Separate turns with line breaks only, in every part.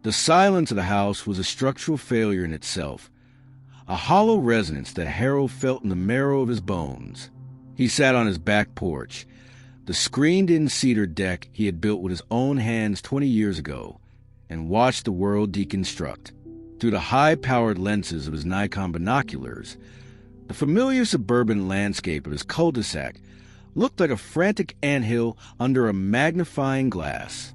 The silence of the house was a structural failure in itself, a hollow resonance that Harold felt in the marrow of his bones. He sat on his back porch, the screened-in cedar deck he had built with his own hands 20 years ago, and watched the world deconstruct. Through the high-powered lenses of his Nikon binoculars, the familiar suburban landscape of his cul-de-sac looked like a frantic anthill under a magnifying glass.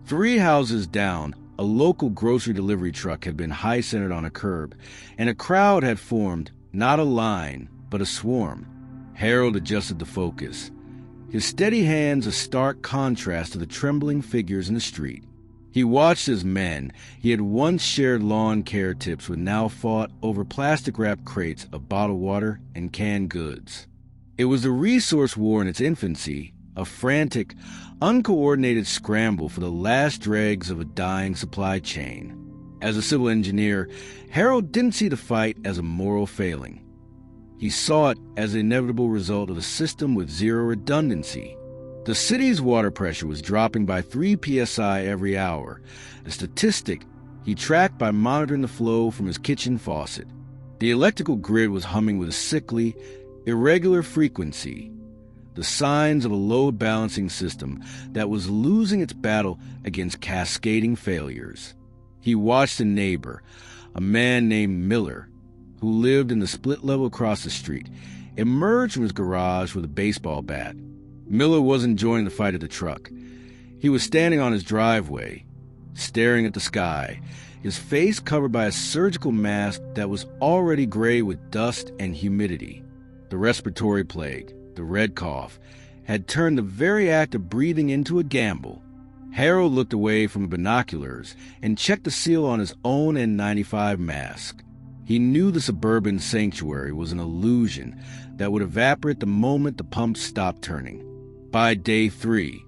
3 houses down, a local grocery delivery truck had been high-centered on a curb, and a crowd had formed, not a line, but a swarm. Harold adjusted the focus, his steady hands a stark contrast to the trembling figures in the street. He watched as men he had once shared lawn care tips with now fought over plastic-wrapped crates of bottled water and canned goods. It was the resource war in its infancy, a frantic, uncoordinated scramble for the last dregs of a dying supply chain. As a civil engineer, Harold didn't see the fight as a moral failing. He saw it as the inevitable result of a system with zero redundancy. The city's water pressure was dropping by 3 psi every hour, a statistic he tracked by monitoring the flow from his kitchen faucet. The electrical grid was humming with a sickly, irregular frequency, the signs of a load balancing system that was losing its battle against cascading failures. He watched a neighbor, a man named Miller, who lived in the split level across the street, emerge from his garage with a baseball bat. Miller wasn't joining the fight at the truck. He was standing on his driveway, staring at the sky, his face covered by a surgical mask that was already gray with dust and humidity. The respiratory plague, the red cough, had turned the very act of breathing into a gamble. Harold looked away from the binoculars and checked the seal on his own N95 mask. He knew the suburban sanctuary was an illusion that would evaporate the moment the pumps stopped turning. By day 3,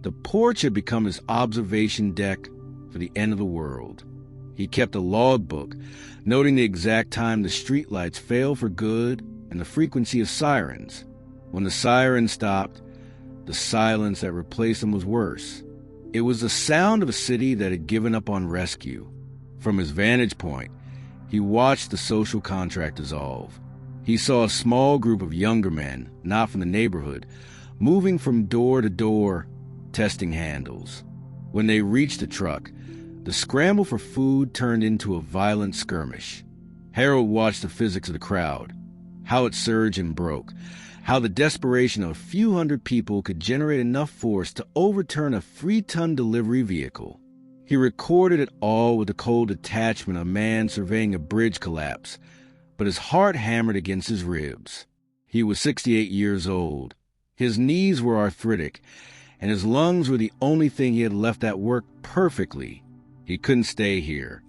the porch had become his observation deck for the end of the world. He kept a logbook, noting the exact time the streetlights failed for good and the frequency of sirens. When the sirens stopped, the silence that replaced them was worse. It was the sound of a city that had given up on rescue. From his vantage point, he watched the social contract dissolve. He saw a small group of younger men, not from the neighborhood, moving from door to door, testing handles. When they reached the truck, the scramble for food turned into a violent skirmish. Harold watched the physics of the crowd, how it surged and broke, how the desperation of a few hundred people could generate enough force to overturn a 3-ton delivery vehicle. He recorded it all with the cold detachment of a man surveying a bridge collapse, but his heart hammered against his ribs. He was 68 years old. His knees were arthritic, and his lungs were the only thing he had left that worked perfectly. He couldn't stay here.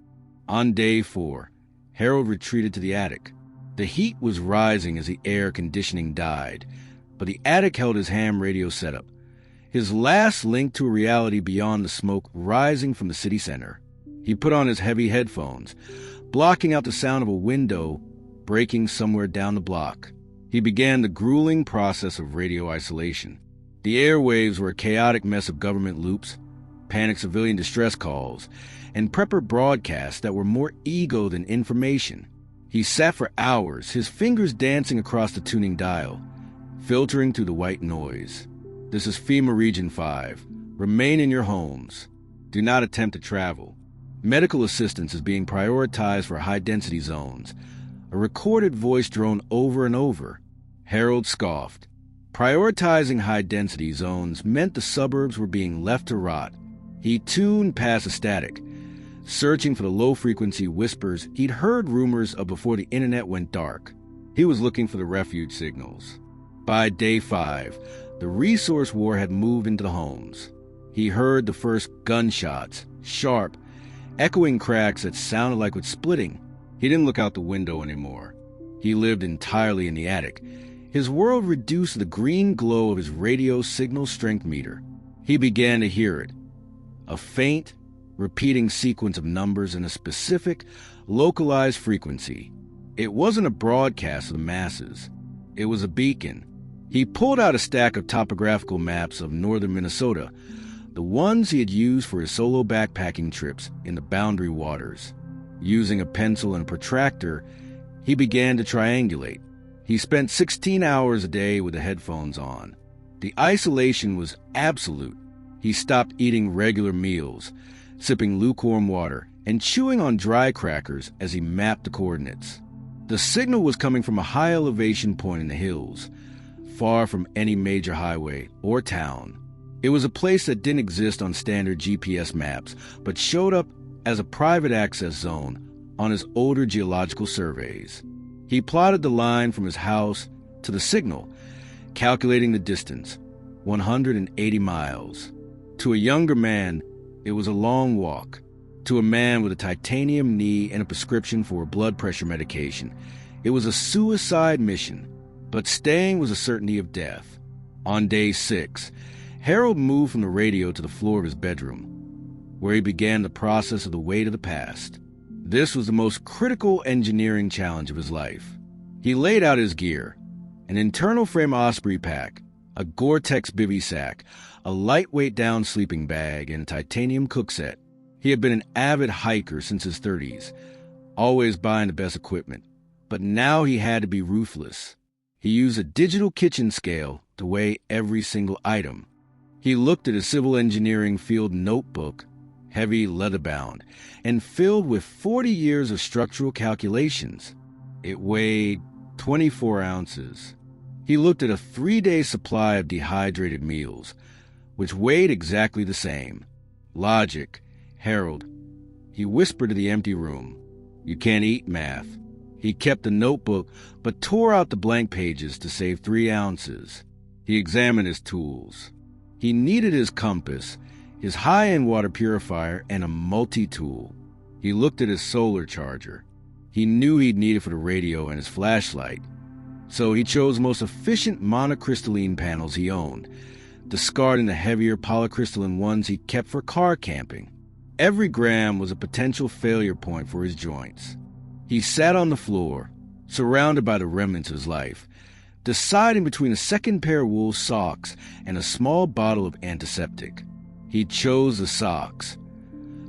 On day 4, Harold retreated to the attic. The heat was rising as the air conditioning died, but the attic held his ham radio setup, his last link to a reality beyond the smoke rising from the city center. He put on his heavy headphones, blocking out the sound of a window breaking somewhere down the block. He began the grueling process of radio isolation. The airwaves were a chaotic mess of government loops, panicked civilian distress calls, and prepper broadcasts that were more ego than information. He sat for hours, his fingers dancing across the tuning dial, filtering through the white noise. This is FEMA Region 5. Remain in your homes. Do not attempt to travel. Medical assistance is being prioritized for high-density zones. A recorded voice droned over and over. Harold scoffed. Prioritizing high-density zones meant the suburbs were being left to rot. He tuned past the static, searching for the low-frequency whispers he'd heard rumors of before the internet went dark. He was looking for the refuge signals. By day 5, the resource war had moved into the homes. He heard the first gunshots, sharp, echoing cracks that sounded like with splitting. He didn't look out the window anymore. He lived entirely in the attic, his world reduced to the green glow of his radio signal strength meter. He began to hear it, a faint, repeating sequence of numbers in a specific, localized frequency. It wasn't a broadcast of the masses. It was a beacon. He pulled out a stack of topographical maps of northern Minnesota, the ones he had used for his solo backpacking trips in the Boundary Waters. Using a pencil and a protractor, he began to triangulate. He spent 16 hours a day with the headphones on. The isolation was absolute. He stopped eating regular meals, sipping lukewarm water, and chewing on dry crackers as he mapped the coordinates. The signal was coming from a high elevation point in the hills, far from any major highway or town. It was a place that didn't exist on standard GPS maps, but showed up as a private access zone on his older geological surveys. He plotted the line from his house to the signal, calculating the distance, 180 miles. To a younger man, it was a long walk. To a man with a titanium knee and a prescription for blood pressure medication, it was a suicide mission, but staying was a certainty of death. On day 6, Harold moved from the radio to the floor of his bedroom, where he began the process of the weight of the past. This was the most critical engineering challenge of his life. He laid out his gear: an internal frame Osprey pack, a Gore-Tex bivy sack, a lightweight down sleeping bag, and a titanium cook set. He had been an avid hiker since his 30s, always buying the best equipment, but now he had to be ruthless. He used a digital kitchen scale to weigh every single item. He looked at his civil engineering field notebook, heavy leather-bound, and filled with 40 years of structural calculations. It weighed 24 ounces. He looked at a 3-day supply of dehydrated meals, which weighed exactly the same. Logic. Harold. He whispered to the empty room. You can't eat math. He kept the notebook, but tore out the blank pages to save 3 ounces. He examined his tools. He needed his compass, his high-end water purifier, and a multi-tool. He looked at his solar charger. He knew he'd need it for the radio and his flashlight. So he chose the most efficient monocrystalline panels he owned, discarding the heavier polycrystalline ones he kept for car camping. Every gram was a potential failure point for his joints. He sat on the floor, surrounded by the remnants of his life, deciding between a second pair of wool socks and a small bottle of antiseptic. He chose the socks.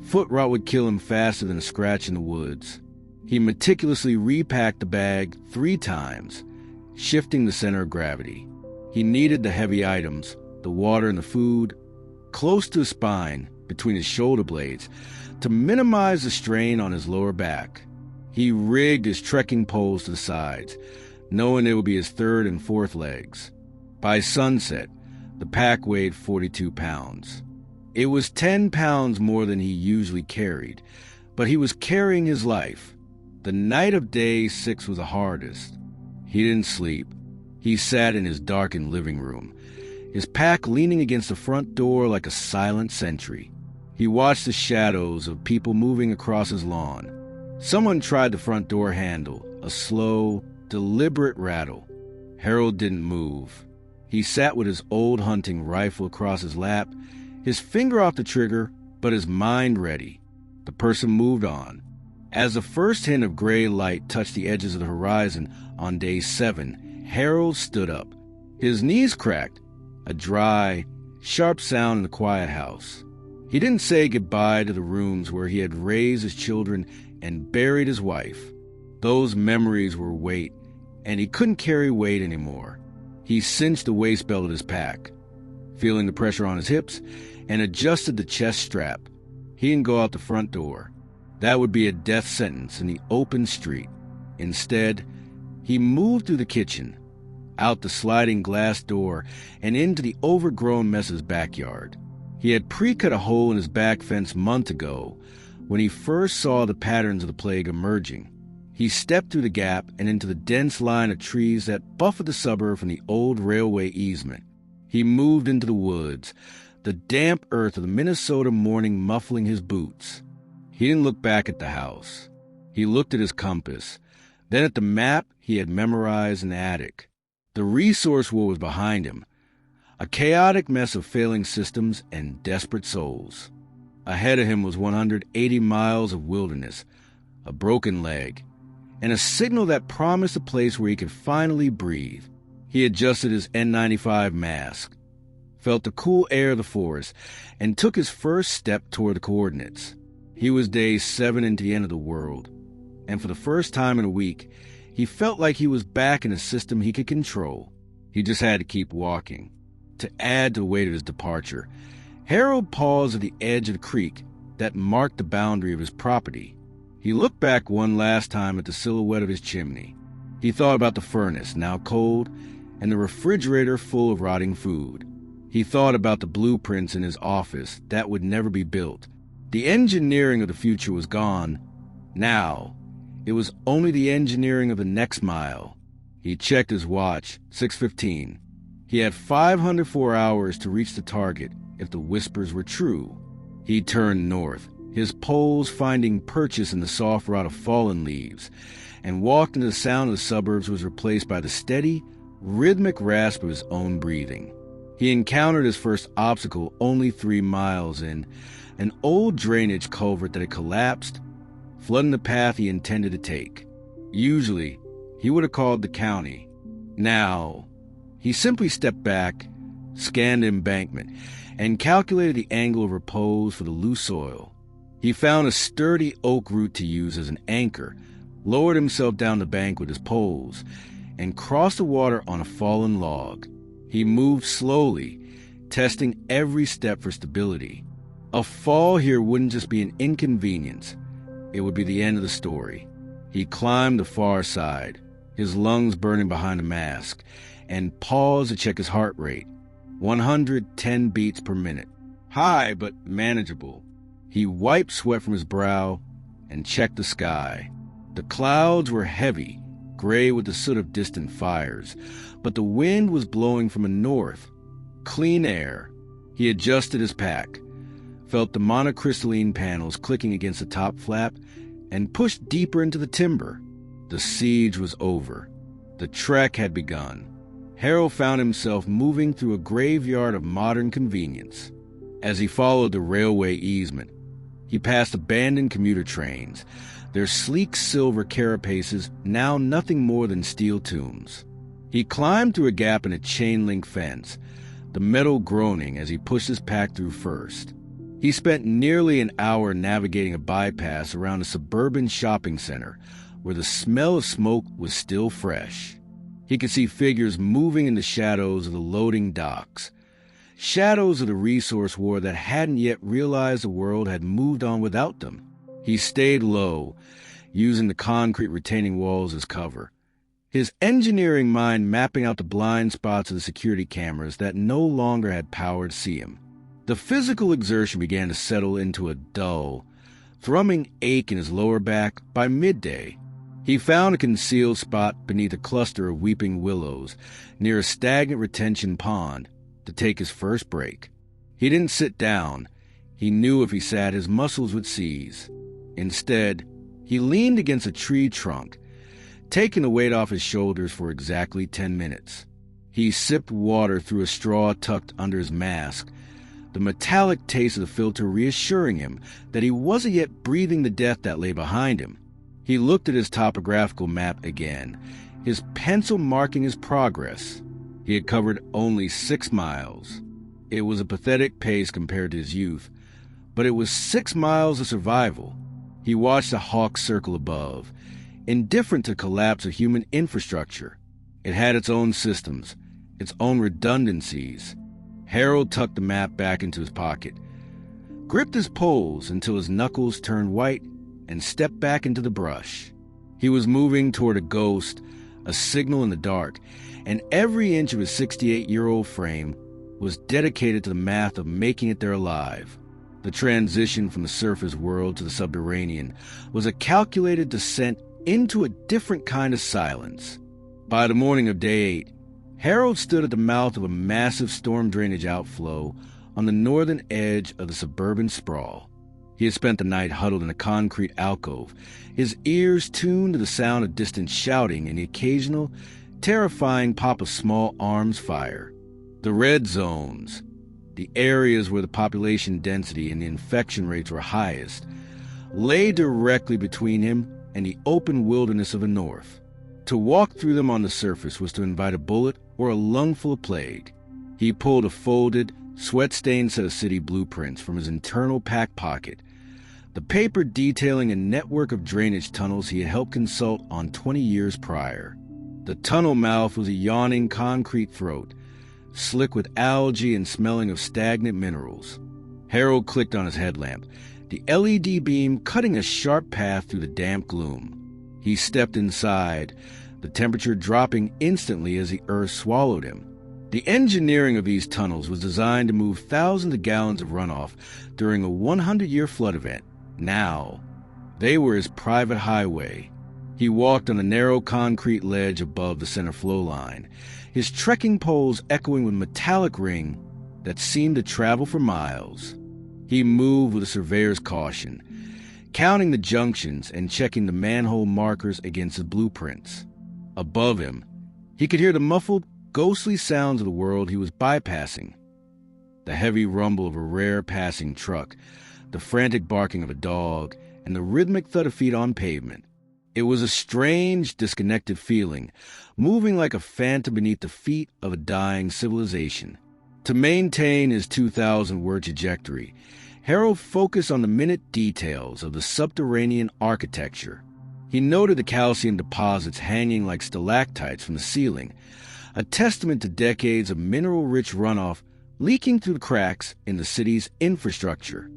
Foot rot would kill him faster than a scratch in the woods. He meticulously repacked the bag 3 times, shifting the center of gravity. He needed the heavy items, the water and the food, close to his spine, between his shoulder blades, to minimize the strain on his lower back. He rigged his trekking poles to the sides, knowing they would be his 3rd and 4th legs. By sunset, the pack weighed 42 pounds. It was 10 pounds more than he usually carried, but he was carrying his life. The night of day 6 was the hardest. He didn't sleep. He sat in his darkened living room, his pack leaning against the front door like a silent sentry. He watched the shadows of people moving across his lawn. Someone tried the front door handle, a slow, deliberate rattle. Harold didn't move. He sat with his old hunting rifle across his lap, his finger off the trigger, but his mind ready. The person moved on. As the first hint of gray light touched the edges of the horizon on day 7, Harold stood up. His knees cracked, a dry, sharp sound in the quiet house. He didn't say goodbye to the rooms where he had raised his children and buried his wife. Those memories were weight, and he couldn't carry weight anymore. He cinched the waist belt of his pack, feeling the pressure on his hips, and adjusted the chest strap. He didn't go out the front door. That would be a death sentence in the open street. Instead, he moved through the kitchen, out the sliding glass door, and into the overgrown mess's backyard. He had pre-cut a hole in his back fence months ago when he first saw the patterns of the plague emerging. He stepped through the gap and into the dense line of trees that buffered the suburb from the old railway easement. He moved into the woods, the damp earth of the Minnesota morning muffling his boots. He didn't look back at the house. He looked at his compass, then at the map he had memorized in the attic. The resource war was behind him, a chaotic mess of failing systems and desperate souls. Ahead of him was 180 miles of wilderness, a broken leg, and a signal that promised a place where he could finally breathe. He adjusted his N95 mask, felt the cool air of the forest, and took his first step toward the coordinates. He was day 7 into the end of the world, and for the first time in a week, he felt like he was back in a system he could control. He just had to keep walking. To add to the weight of his departure, Harold paused at the edge of the creek that marked the boundary of his property. He looked back one last time at the silhouette of his chimney. He thought about the furnace, now cold, and the refrigerator full of rotting food. He thought about the blueprints in his office that would never be built. The engineering of the future was gone. Now, it was only the engineering of the next mile. He checked his watch, 6:15. He had 504 hours to reach the target if the whispers were true. He turned north, his poles finding purchase in the soft rot of fallen leaves, and walked into the sound of the suburbs was replaced by the steady, rhythmic rasp of his own breathing. He encountered his first obstacle only 3 miles in, an old drainage culvert that had collapsed, flooding the path he intended to take. Usually, he would have called the county. Now, he simply stepped back, scanned the embankment, and calculated the angle of repose for the loose soil. He found a sturdy oak root to use as an anchor, lowered himself down the bank with his poles, and crossed the water on a fallen log. He moved slowly, testing every step for stability. A fall here wouldn't just be an inconvenience. It would be the end of the story. He climbed the far side, his lungs burning behind a mask, and paused to check his heart rate. 110 beats per minute. High, but manageable. He wiped sweat from his brow and checked the sky. The clouds were heavy, gray with the soot of distant fires, but the wind was blowing from the north. Clean air. He adjusted his pack, felt the monocrystalline panels clicking against the top flap, and pushed deeper into the timber. The siege was over. The trek had begun. Harold found himself moving through a graveyard of modern convenience. As he followed the railway easement, he passed abandoned commuter trains, their sleek silver carapaces now nothing more than steel tubes. He climbed through a gap in a chain-link fence, the metal groaning as he pushed his pack through first. He spent nearly an hour navigating a bypass around a suburban shopping center where the smell of smoke was still fresh. He could see figures moving in the shadows of the loading docks, shadows of the resource war that hadn't yet realized the world had moved on without them. He stayed low, using the concrete retaining walls as cover, his engineering mind mapping out the blind spots of the security cameras that no longer had power to see him. The physical exertion began to settle into a dull, thrumming ache in his lower back. By midday, he found a concealed spot beneath a cluster of weeping willows near a stagnant retention pond to take his first break. He didn't sit down. He knew if he sat, his muscles would seize. Instead, he leaned against a tree trunk, taking the weight off his shoulders for exactly 10 minutes. He sipped water through a straw tucked under his mask, the metallic taste of the filter reassuring him that he wasn't yet breathing the death that lay behind him. He looked at his topographical map again, his pencil marking his progress. He had covered only 6 miles. It was a pathetic pace compared to his youth, but it was 6 miles of survival. He watched the hawk circle above, indifferent to the collapse of human infrastructure. It had its own systems, its own redundancies. Harold tucked the map back into his pocket, gripped his poles until his knuckles turned white, and stepped back into the brush. He was moving toward a ghost, a signal in the dark, and every inch of his 68-year-old frame was dedicated to the math of making it there alive. The transition from the surface world to the subterranean was a calculated descent into a different kind of silence. By the morning of day 8, Harold stood at the mouth of a massive storm drainage outflow on the northern edge of the suburban sprawl. He had spent the night huddled in a concrete alcove, his ears tuned to the sound of distant shouting and the occasional, terrifying pop of small arms fire. The red zones, the areas where the population density and the infection rates were highest, lay directly between him and the open wilderness of the north. To walk through them on the surface was to invite a bullet or a lungful of plague. He pulled a folded, sweat-stained set of city blueprints from his internal pack pocket, the paper detailing a network of drainage tunnels he had helped consult on 20 years prior. The tunnel mouth was a yawning concrete throat, slick with algae and smelling of stagnant minerals. Harold clicked on his headlamp, the LED beam cutting a sharp path through the damp gloom. He stepped inside, the temperature dropping instantly as the earth swallowed him. The engineering of these tunnels was designed to move thousands of gallons of runoff during a 100-year flood event. Now, they were his private highway. He walked on a narrow concrete ledge above the center flow line, his trekking poles echoing with metallic ring that seemed to travel for miles. He moved with a surveyor's caution, counting the junctions and checking the manhole markers against his blueprints. Above him, he could hear the muffled, ghostly sounds of the world he was bypassing. The heavy rumble of a rare passing truck, the frantic barking of a dog, and the rhythmic thud of feet on pavement. It was a strange, disconnected feeling, moving like a phantom beneath the feet of a dying civilization. To maintain his 2,000-word trajectory, Harold focused on the minute details of the subterranean architecture. He noted the calcium deposits hanging like stalactites from the ceiling, a testament to decades of mineral-rich runoff leaking through the cracks in the city's infrastructure.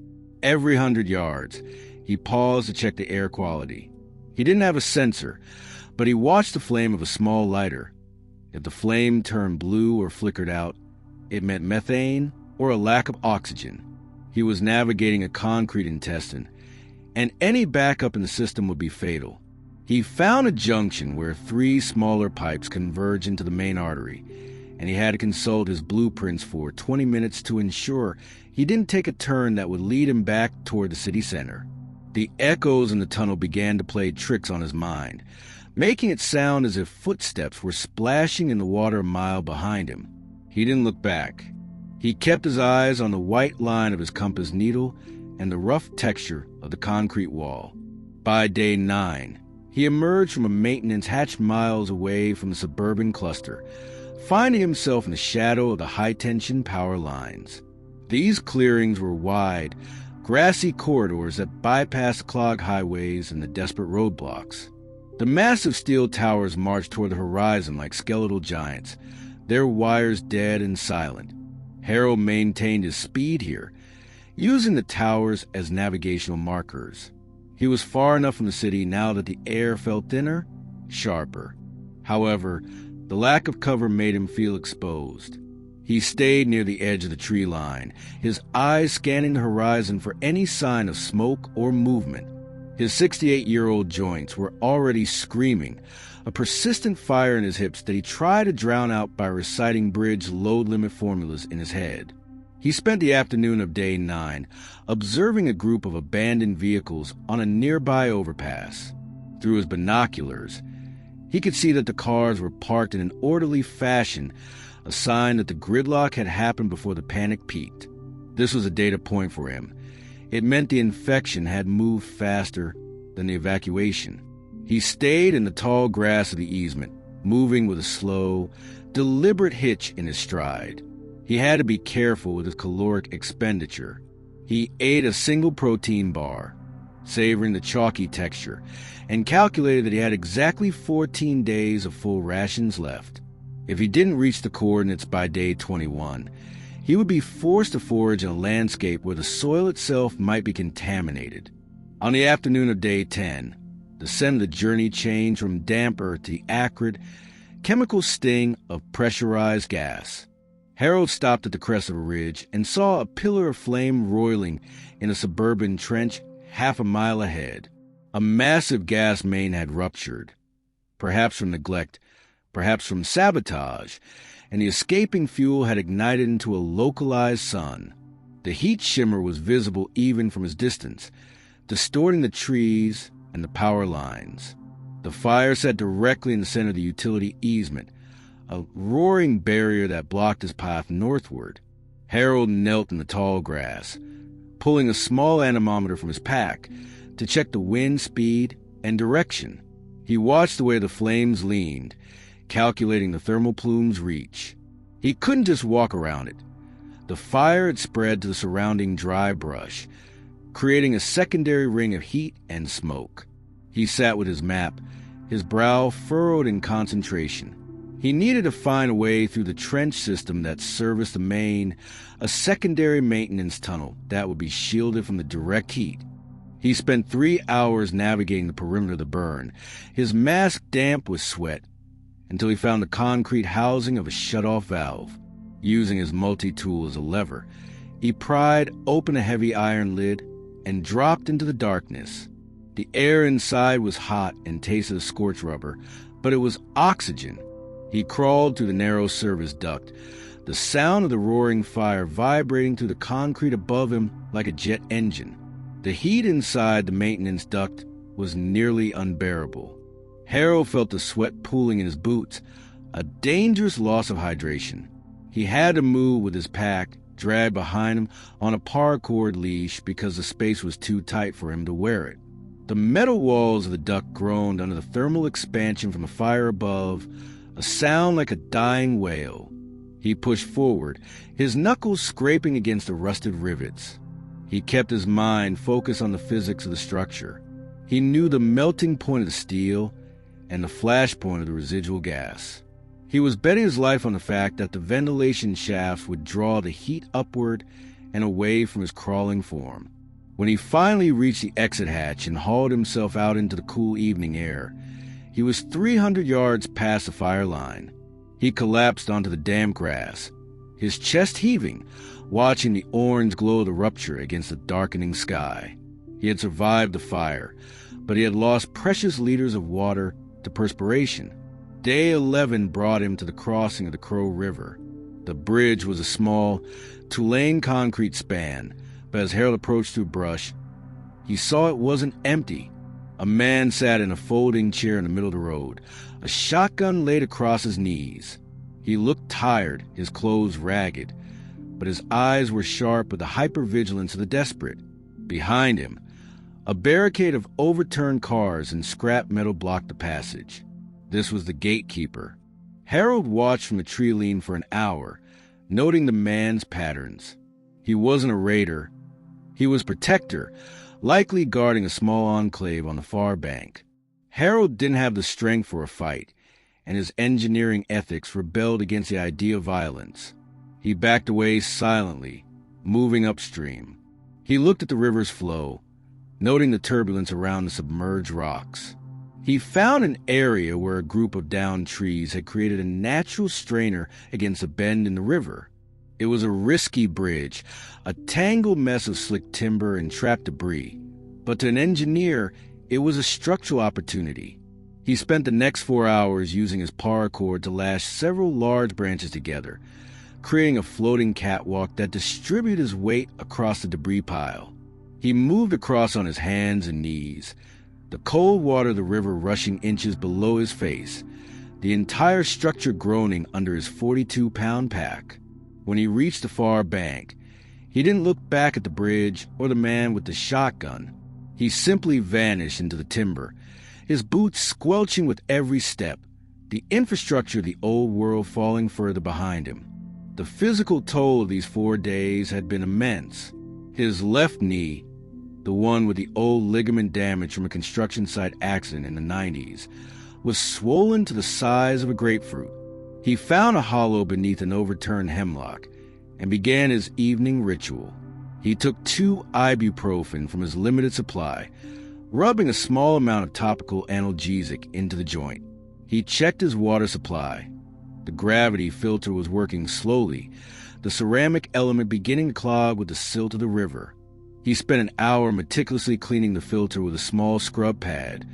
Every 100 yards, he paused to check the air quality. He didn't have a sensor, but he watched the flame of a small lighter. If the flame turned blue or flickered out, it meant methane or a lack of oxygen. He was navigating a concrete intestine, and any backup in the system would be fatal. He found a junction where 3 smaller pipes converged into the main artery, and he had to consult his blueprints for 20 minutes to ensure he didn't take a turn that would lead him back toward the city center. The echoes in the tunnel began to play tricks on his mind, making it sound as if footsteps were splashing in the water a mile behind him. He didn't look back. He kept his eyes on the white line of his compass needle and the rough texture of the concrete wall. By day 9, he emerged from a maintenance hatch miles away from the suburban cluster, finding himself in the shadow of the high-tension power lines. These clearings were wide, grassy corridors that bypassed clogged highways and the desperate roadblocks. The massive steel towers marched toward the horizon like skeletal giants, their wires dead and silent. Harold maintained his speed here, using the towers as navigational markers. He was far enough from the city now that the air felt thinner, sharper. However, the lack of cover made him feel exposed. He stayed near the edge of the tree line, his eyes scanning the horizon for any sign of smoke or movement. His 68-year-old joints were already screaming, a persistent fire in his hips that he tried to drown out by reciting bridge load limit formulas in his head. He spent the afternoon of day 9 observing a group of abandoned vehicles on a nearby overpass. Through his binoculars, he could see that the cars were parked in an orderly fashion, a sign that the gridlock had happened before the panic peaked. This was a data point for him. It meant the infection had moved faster than the evacuation. He stayed in the tall grass of the easement, moving with a slow, deliberate hitch in his stride. He had to be careful with his caloric expenditure. He ate a single protein bar, savoring the chalky texture, and calculated that he had exactly 14 days of full rations left. If he didn't reach the coordinates by day 21, he would be forced to forage in a landscape where the soil itself might be contaminated. On the afternoon of day 10, the scent of the journey changed from damp earth to the acrid, chemical sting of pressurized gas. Harold stopped at the crest of a ridge and saw a pillar of flame roiling in a suburban trench half a mile ahead. A massive gas main had ruptured, perhaps from neglect, perhaps from sabotage, and the escaping fuel had ignited into a localized sun. The heat shimmer was visible even from his distance, distorting the trees and the power lines. The fire sat directly in the center of the utility easement, a roaring barrier that blocked his path northward. Harold knelt in the tall grass, pulling a small anemometer from his pack to check the wind speed and direction. He watched the way the flames leaned, calculating the thermal plume's reach. He couldn't just walk around it. The fire had spread to the surrounding dry brush, creating a secondary ring of heat and smoke. He sat with his map, his brow furrowed in concentration. He needed to find a way through the trench system that serviced the main, a secondary maintenance tunnel that would be shielded from the direct heat. He spent 3 hours navigating the perimeter of the burn, his mask damp with sweat, until he found the concrete housing of a shut-off valve. Using his multi-tool as a lever, he pried open a heavy iron lid and dropped into the darkness. The air inside was hot and tasted of scorched rubber, but it was oxygen. He crawled through the narrow service duct, the sound of the roaring fire vibrating through the concrete above him like a jet engine. The heat inside the maintenance duct was nearly unbearable. Harold felt the sweat pooling in his boots, a dangerous loss of hydration. He had to move with his pack dragged behind him on a paracord leash because the space was too tight for him to wear it. The metal walls of the duct groaned under the thermal expansion from the fire above, a sound like a dying wail. He pushed forward, his knuckles scraping against the rusted rivets. He kept his mind focused on the physics of the structure. He knew the melting point of the steel and the flash point of the residual gas. He was betting his life on the fact that the ventilation shafts would draw the heat upward and away from his crawling form. When he finally reached the exit hatch and hauled himself out into the cool evening air, he was 300 yards past the fire line. He collapsed onto the damp grass, his chest heaving, watching the orange glow of the rupture against the darkening sky. He had survived the fire, but he had lost precious liters of water to perspiration. Day 11 brought him to the crossing of the Crow River. The bridge was a small, two-lane concrete span, but as Harold approached through brush, he saw it wasn't empty. A man sat in a folding chair in the middle of the road, a shotgun laid across his knees. He looked tired, his clothes ragged, but his eyes were sharp with the hypervigilance of the desperate. Behind him, a barricade of overturned cars and scrap metal blocked the passage. This was the gatekeeper. Harold watched from the tree lean for an hour, noting the man's patterns. He wasn't a raider. He was protector, likely guarding a small enclave on the far bank. Harold didn't have the strength for a fight, and his engineering ethics rebelled against the idea of violence. He backed away silently, moving upstream. He looked at the river's flow, noting the turbulence around the submerged rocks. He found an area where a group of downed trees had created a natural strainer against a bend in the river. It was a risky bridge, a tangled mess of slick timber and trapped debris. But to an engineer, it was a structural opportunity. He spent the next 4 hours using his paracord to lash several large branches together, creating a floating catwalk that distributed his weight across the debris pile. He moved across on his hands and knees, the cold water of the river rushing inches below his face, the entire structure groaning under his 42-pound pack. When he reached the far bank, he didn't look back at the bridge or the man with the shotgun. He simply vanished into the timber, his boots squelching with every step, the infrastructure of the old world falling further behind him. The physical toll of these 4 days had been immense. His left knee, the one with the old ligament damage from a construction site accident in the 90s, was swollen to the size of a grapefruit. He found a hollow beneath an overturned hemlock and began his evening ritual. He took 2 ibuprofen from his limited supply, rubbing a small amount of topical analgesic into the joint. He checked his water supply. The gravity filter was working slowly, the ceramic element beginning to clog with the silt of the river. He spent an hour meticulously cleaning the filter with a small scrub pad,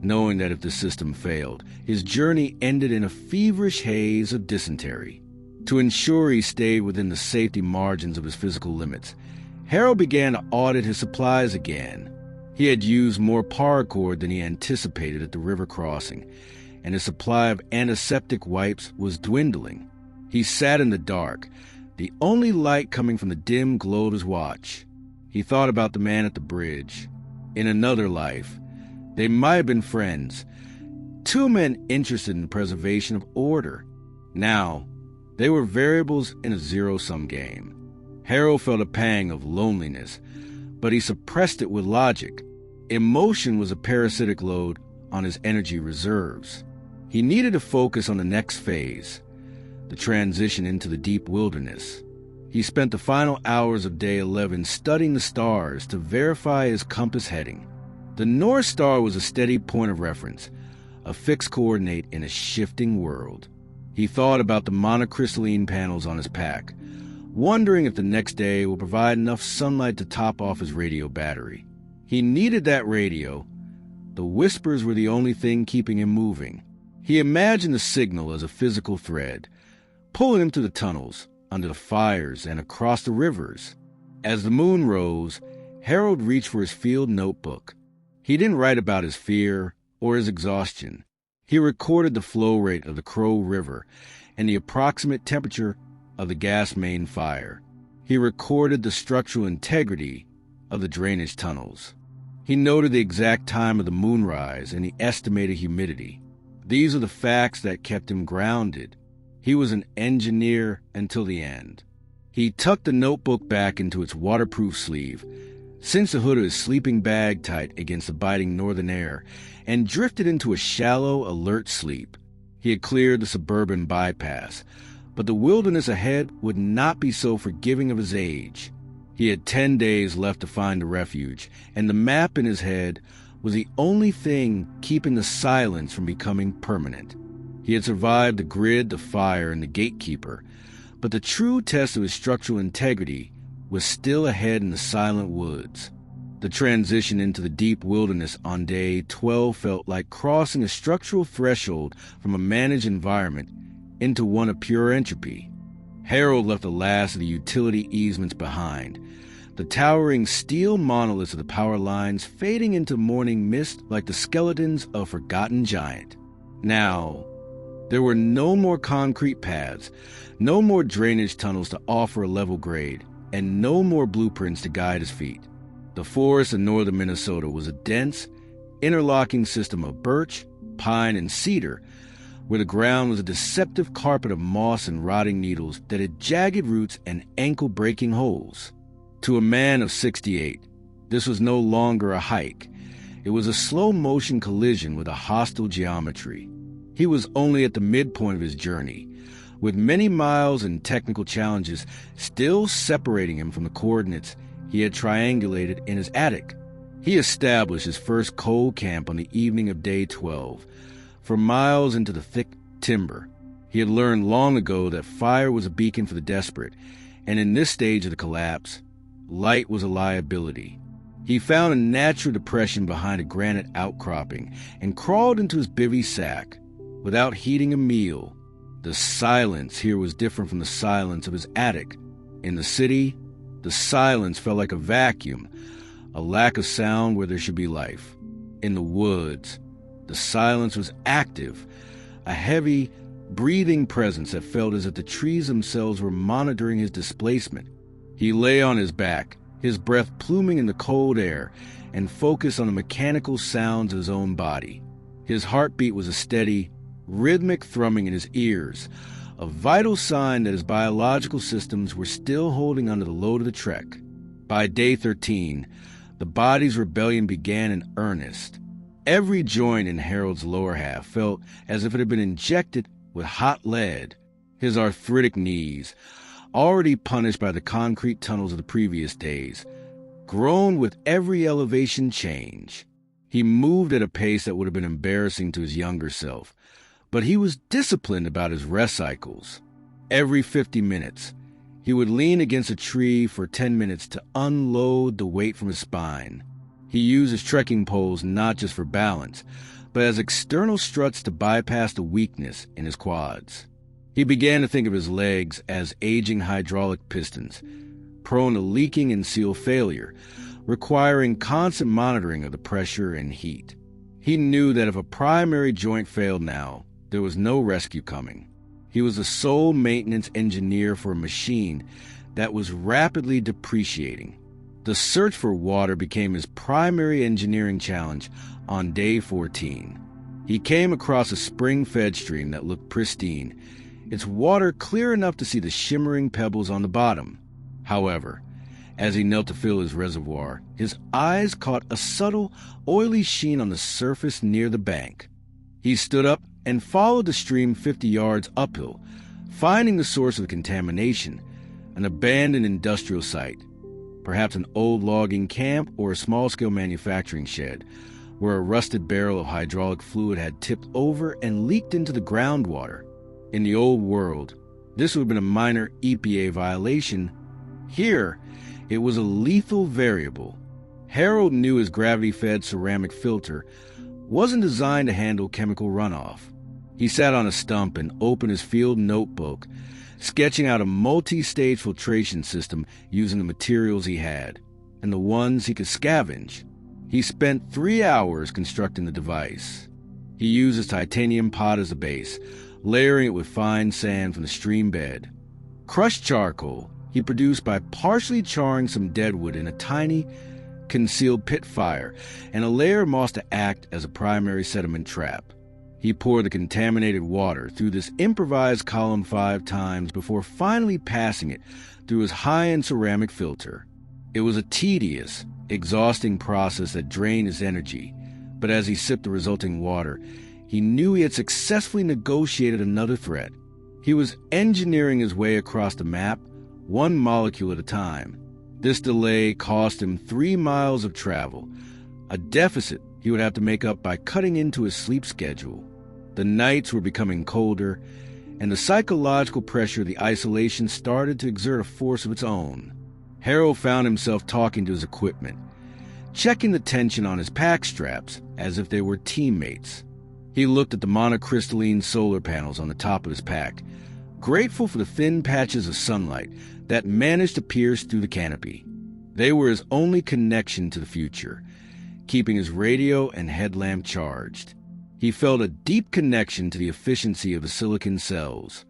knowing that if the system failed, his journey ended in a feverish haze of dysentery. To ensure he stayed within the safety margins of his physical limits, Harold began to audit his supplies again. He had used more paracord than he anticipated at the river crossing, and his supply of antiseptic wipes was dwindling. He sat in the dark, the only light coming from the dim glow of his watch. He thought about the man at the bridge. In another life, they might have been friends, 2 men interested in the preservation of order. Now, They were variables in a zero-sum game. Harold felt a pang of loneliness, but he suppressed it with logic. Emotion was a parasitic load on his energy reserves. He needed to focus on the next phase, the transition into the deep wilderness. He spent the final hours of day 11 studying the stars to verify his compass heading. The North Star was a steady point of reference, a fixed coordinate in a shifting world. He thought about the monocrystalline panels on his pack, wondering if the next day will provide enough sunlight to top off his radio battery. He needed that radio. The whispers were the only thing keeping him moving. He imagined the signal as a physical thread, pulling him through the tunnels, under the fires, and across the rivers. As the moon rose, Harold reached for his field notebook. He didn't write about his fear or his exhaustion. He recorded the flow rate of the Crow River and the approximate temperature of the gas main fire. He recorded the structural integrity of the drainage tunnels. He noted the exact time of the moonrise and the estimated humidity. These are the facts that kept him grounded. He was an engineer until the end. He tucked the notebook back into its waterproof sleeve, cinched the hood of his sleeping bag tight against the biting northern air, and drifted into a shallow, alert sleep. He had cleared the suburban bypass, but the wilderness ahead would not be so forgiving of his age. He had 10 days left to find the refuge, and the map in his head was the only thing keeping the silence from becoming permanent. He had survived the grid, the fire, and the gatekeeper, but the true test of his structural integrity was still ahead in the silent woods. The transition into the deep wilderness on day 12 felt like crossing a structural threshold from a managed environment into one of pure entropy. Harold left the last of the utility easements behind, the towering steel monoliths of the power lines fading into morning mist like the skeletons of a forgotten giant. Now, there were no more concrete paths, no more drainage tunnels to offer a level grade, and no more blueprints to guide his feet. The forest in northern Minnesota was a dense, interlocking system of birch, pine, and cedar, where the ground was a deceptive carpet of moss and rotting needles that had jagged roots and ankle-breaking holes. To a man of 68, this was no longer a hike. It was a slow-motion collision with a hostile geometry. He was only at the midpoint of his journey, with many miles and technical challenges still separating him from the coordinates he had triangulated in his attic. He established his first coal camp on the evening of day 12, for miles into the thick timber. He had learned long ago that fire was a beacon for the desperate, and in this stage of the collapse, light was a liability. He found a natural depression behind a granite outcropping and crawled into his bivy sack without heating a meal. The silence here was different from the silence of his attic. In the city, the silence felt like a vacuum, a lack of sound where there should be life. In the woods, the silence was active, a heavy, breathing presence that felt as if the trees themselves were monitoring his displacement. He lay on his back, his breath pluming in the cold air, and focused on the mechanical sounds of his own body. His heartbeat was a steady, rhythmic thrumming in his ears, a vital sign that his biological systems were still holding under the load of the trek. By day 13, the body's rebellion began in earnest. Every joint in Harold's lower half felt as if it had been injected with hot lead. His arthritic knees, already punished by the concrete tunnels of the previous days, groaned with every elevation change. He moved at a pace that would have been embarrassing to his younger self, but he was disciplined about his rest cycles. Every 50 minutes, he would lean against a tree for 10 minutes to unload the weight from his spine. He used his trekking poles not just for balance, but as external struts to bypass the weakness in his quads. He began to think of his legs as aging hydraulic pistons, prone to leaking and seal failure, requiring constant monitoring of the pressure and heat. He knew that if a primary joint failed now, there was no rescue coming. He was the sole maintenance engineer for a machine that was rapidly depreciating. The search for water became his primary engineering challenge on day 14. He came across a spring-fed stream that looked pristine, its water clear enough to see the shimmering pebbles on the bottom. However, as he knelt to fill his reservoir, his eyes caught a subtle, oily sheen on the surface near the bank. He stood up and followed the stream 50 yards uphill, finding the source of the contamination, an abandoned industrial site, perhaps an old logging camp or a small-scale manufacturing shed, where a rusted barrel of hydraulic fluid had tipped over and leaked into the groundwater. In the old world, this would have been a minor EPA violation. Here, it was a lethal variable. Harold knew his gravity-fed ceramic filter wasn't designed to handle chemical runoff. He sat on a stump and opened his field notebook, sketching out a multi-stage filtration system using the materials he had, and the ones he could scavenge. He spent 3 hours constructing the device. He used his titanium pot as a base, layering it with fine sand from the stream bed. Crushed charcoal he produced by partially charring some deadwood in a tiny, concealed pit fire, and a layer of moss to act as a primary sediment trap. He poured the contaminated water through this improvised column 5 times before finally passing it through his high-end ceramic filter. It was a tedious, exhausting process that drained his energy, but as he sipped the resulting water, he knew he had successfully negotiated another threat. He was engineering his way across the map, one molecule at a time. This delay cost him 3 miles of travel, a deficit he would have to make up by cutting into his sleep schedule. The nights were becoming colder, and the psychological pressure of the isolation started to exert a force of its own. Harold found himself talking to his equipment, checking the tension on his pack straps as if they were teammates. He looked at the monocrystalline solar panels on the top of his pack, grateful for the thin patches of sunlight that managed to pierce through the canopy. They were his only connection to the future, keeping his radio and headlamp charged. He felt a deep connection to the efficiency of the silicon cells.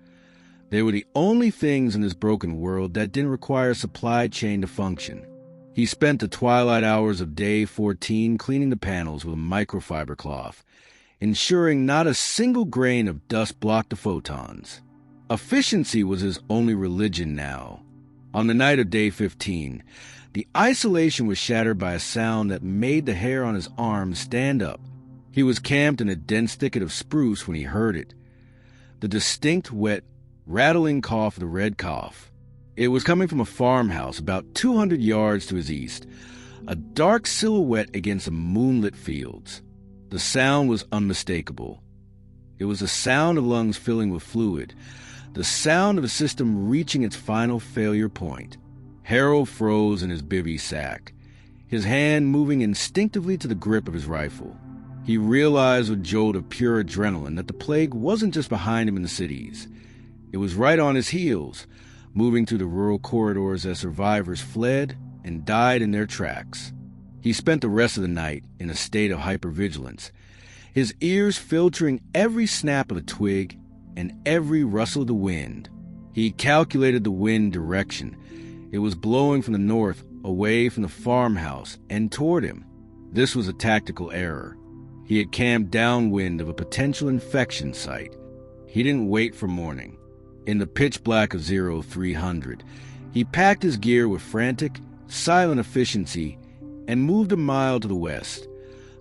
They were the only things in this broken world that didn't require a supply chain to function. He spent the twilight hours of day 14 cleaning the panels with a microfiber cloth, ensuring not a single grain of dust blocked the photons. Efficiency was his only religion now. On the night of day 15, the isolation was shattered by a sound that made the hair on his arms stand up. He was camped in a dense thicket of spruce when he heard it. The distinct, wet, rattling cough of the red cough. It was coming from a farmhouse about 200 yards to his east, a dark silhouette against the moonlit fields. The sound was unmistakable. It was the sound of lungs filling with fluid, the sound of a system reaching its final failure point. Harold froze in his bivy sack, his hand moving instinctively to the grip of his rifle. He realized with a jolt of pure adrenaline that the plague wasn't just behind him in the cities. It was right on his heels, moving through the rural corridors as survivors fled and died in their tracks. He spent the rest of the night in a state of hypervigilance, his ears filtering every snap of a twig and every rustle of the wind. He calculated the wind direction. It was blowing from the north, away from the farmhouse, and toward him. This was a tactical error. He had camped downwind of a potential infection site. He didn't wait for morning. In the pitch black of 0300, he packed his gear with frantic, silent efficiency and moved a mile to the west,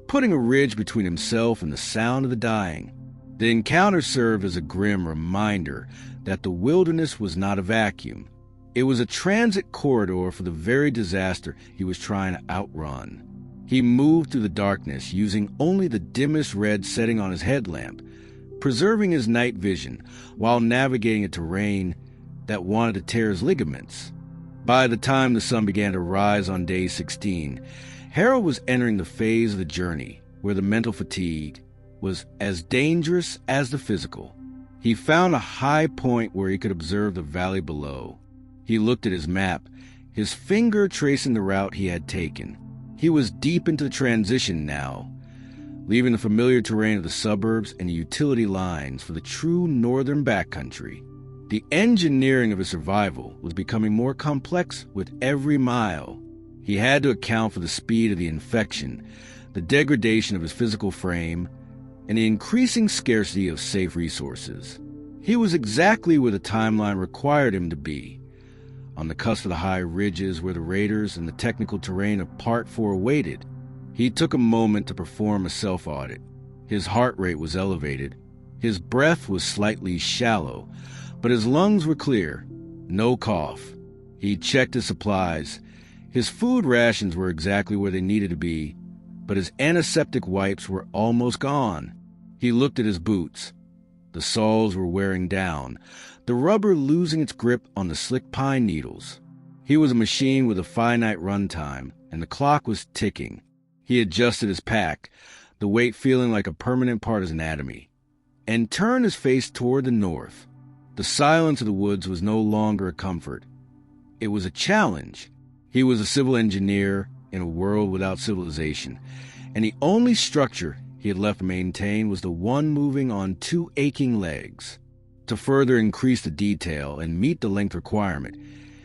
putting a ridge between himself and the sound of the dying. The encounter served as a grim reminder that the wilderness was not a vacuum. It was a transit corridor for the very disaster he was trying to outrun. He moved through the darkness using only the dimmest red setting on his headlamp, preserving his night vision while navigating a terrain that wanted to tear his ligaments. By the time the sun began to rise on day 16, Harold was entering the phase of the journey where the mental fatigue was as dangerous as the physical. He found a high point where he could observe the valley below. He looked at his map, his finger tracing the route he had taken. He was deep into the transition now, leaving the familiar terrain of the suburbs and the utility lines for the true northern backcountry. The engineering of his survival was becoming more complex with every mile. He had to account for the speed of the infection, the degradation of his physical frame, and the increasing scarcity of safe resources. He was exactly where the timeline required him to be, on the cusp of the high ridges where the raiders and the technical terrain of Part 4 waited. He took a moment to perform a self-audit. His heart rate was elevated. His breath was slightly shallow, but his lungs were clear. No cough. He checked his supplies. His food rations were exactly where they needed to be, but his antiseptic wipes were almost gone. He looked at his boots. The soles were wearing down, the rubber losing its grip on the slick pine needles. He was a machine with a finite runtime, and the clock was ticking. He adjusted his pack, the weight feeling like a permanent part of his anatomy, and turned his face toward the north. The silence of the woods was no longer a comfort. It was a challenge. He was a civil engineer in a world without civilization, and the only structure he had left to maintain was the one moving on two aching legs. To further increase the detail and meet the length requirement,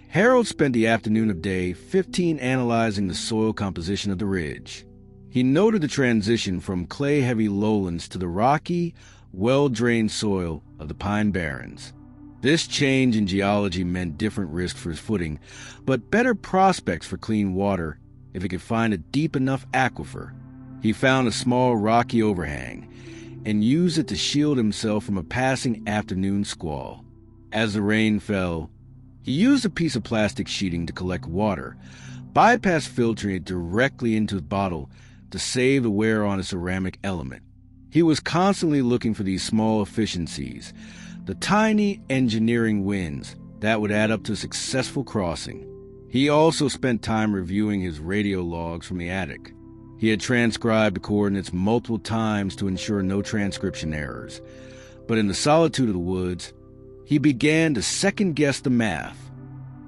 Harold spent the afternoon of day 15 analyzing the soil composition of the ridge. He noted the transition from clay-heavy lowlands to the rocky, well-drained soil of the Pine Barrens. This change in geology meant different risks for his footing, but better prospects for clean water if he could find a deep enough aquifer. He found a small rocky overhang and used it to shield himself from a passing afternoon squall. As the rain fell, he used a piece of plastic sheeting to collect water, bypassed filtering it directly into his bottle to save the wear on a ceramic element. He was constantly looking for these small efficiencies, the tiny engineering wins that would add up to a successful crossing. He also spent time reviewing his radio logs from the attic. He had transcribed the coordinates multiple times to ensure no transcription errors. But in the solitude of the woods, he began to second-guess the math.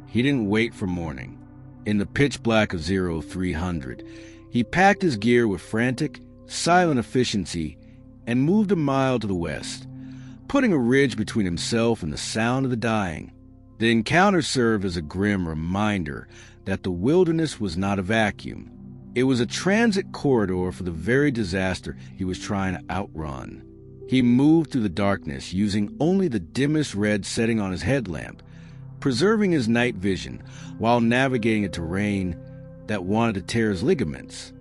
He didn't wait for morning. In the pitch black of 0300, he packed his gear with frantic, silent efficiency and moved a mile to the west, putting a ridge between himself and the sound of the dying. The encounter served as a grim reminder that the wilderness was not a vacuum. It was a transit corridor for the very disaster he was trying to outrun. He moved through the darkness using only the dimmest red setting on his headlamp, preserving his night vision while navigating a terrain that wanted to tear his ligaments.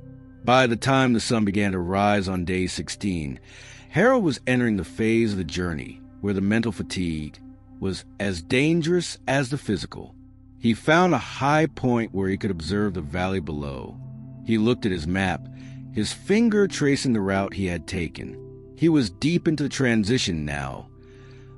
By the time the sun began to rise on day 16, Harold was entering the phase of the journey where the mental fatigue was as dangerous as the physical. He found a high point where he could observe the valley below. He looked at his map, his finger tracing the route he had taken. He was deep into the transition now,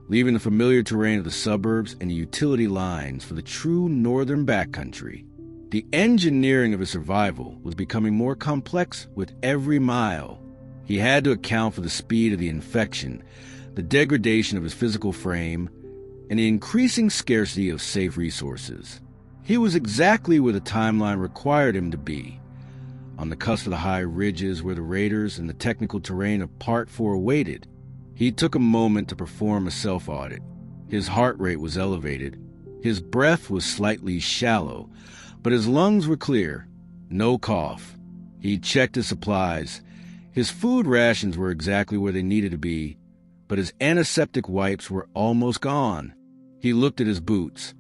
leaving the familiar terrain of the suburbs and the utility lines for the true northern backcountry. The engineering of his survival was becoming more complex with every mile. He had to account for the speed of the infection, the degradation of his physical frame, and the increasing scarcity of safe resources. He was exactly where the timeline required him to be, on the cusp of the high ridges where the raiders and the technical terrain of Part 4 waited. He took a moment to perform a self-audit. His heart rate was elevated. His breath was slightly shallow, but his lungs were clear. No cough. He checked his supplies. His food rations were exactly where they needed to be, but his antiseptic wipes were almost gone. He looked at his boots.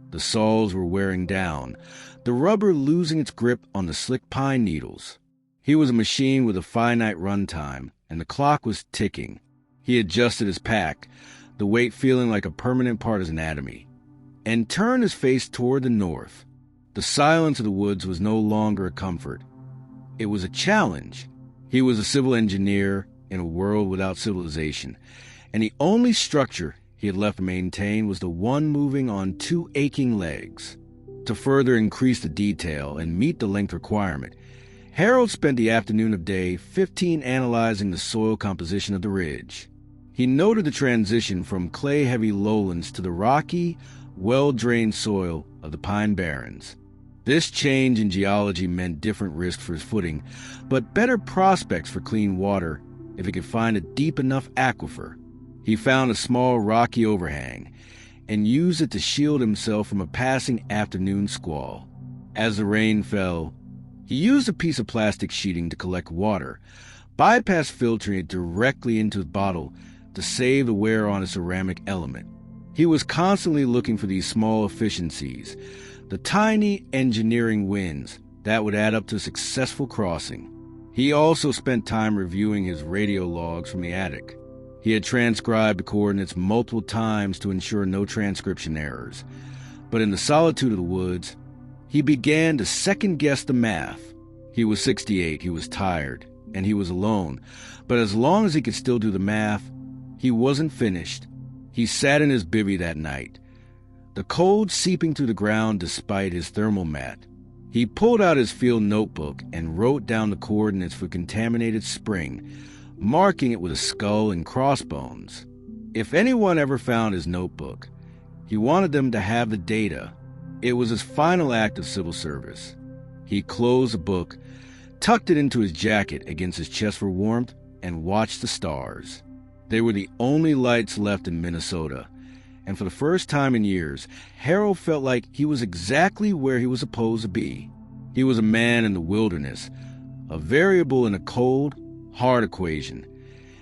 The soles were wearing down, the rubber losing its grip on the slick pine needles. He was a machine with a finite runtime, and the clock was ticking. He adjusted his pack, the weight feeling like a permanent part of his anatomy, and turned his face toward the north. The silence of the woods was no longer a comfort. It was a challenge. He was a civil engineer in a world without civilization, and the only structure he had left to maintain was the one moving on two aching legs. To further increase the detail and meet the length requirement, Harold spent the afternoon of day 15 analyzing the soil composition of the ridge. He noted the transition from clay-heavy lowlands to the rocky, well-drained soil of the Pine Barrens. This change in geology meant different risks for his footing, but better prospects for clean water if he could find a deep enough aquifer. He found a small rocky overhang and used it to shield himself from a passing afternoon squall. As the rain fell, he used a piece of plastic sheeting to collect water, bypassed filtering it directly into his bottle to save the wear on a ceramic element. He was constantly looking for these small efficiencies, the tiny engineering wins that would add up to a successful crossing. He also spent time reviewing his radio logs from the attic. He had transcribed the coordinates multiple times to ensure no transcription errors. But in the solitude of the woods, he began to second-guess the math. He was 68, he was tired, and he was alone. But as long as he could still do the math, he wasn't finished. He sat in his bivy that night, the cold seeping through the ground despite his thermal mat. He pulled out his field notebook and wrote down the coordinates for contaminated spring, marking it with a skull and crossbones. If anyone ever found his notebook, he wanted them to have the data. It was his final act of civil service. He closed the book, tucked it into his jacket against his chest for warmth, and watched the stars. They were the only lights left in Minnesota, and for the first time in years, Harold felt like he was exactly where he was supposed to be. He was a man in the wilderness, a variable in a cold, hard equation,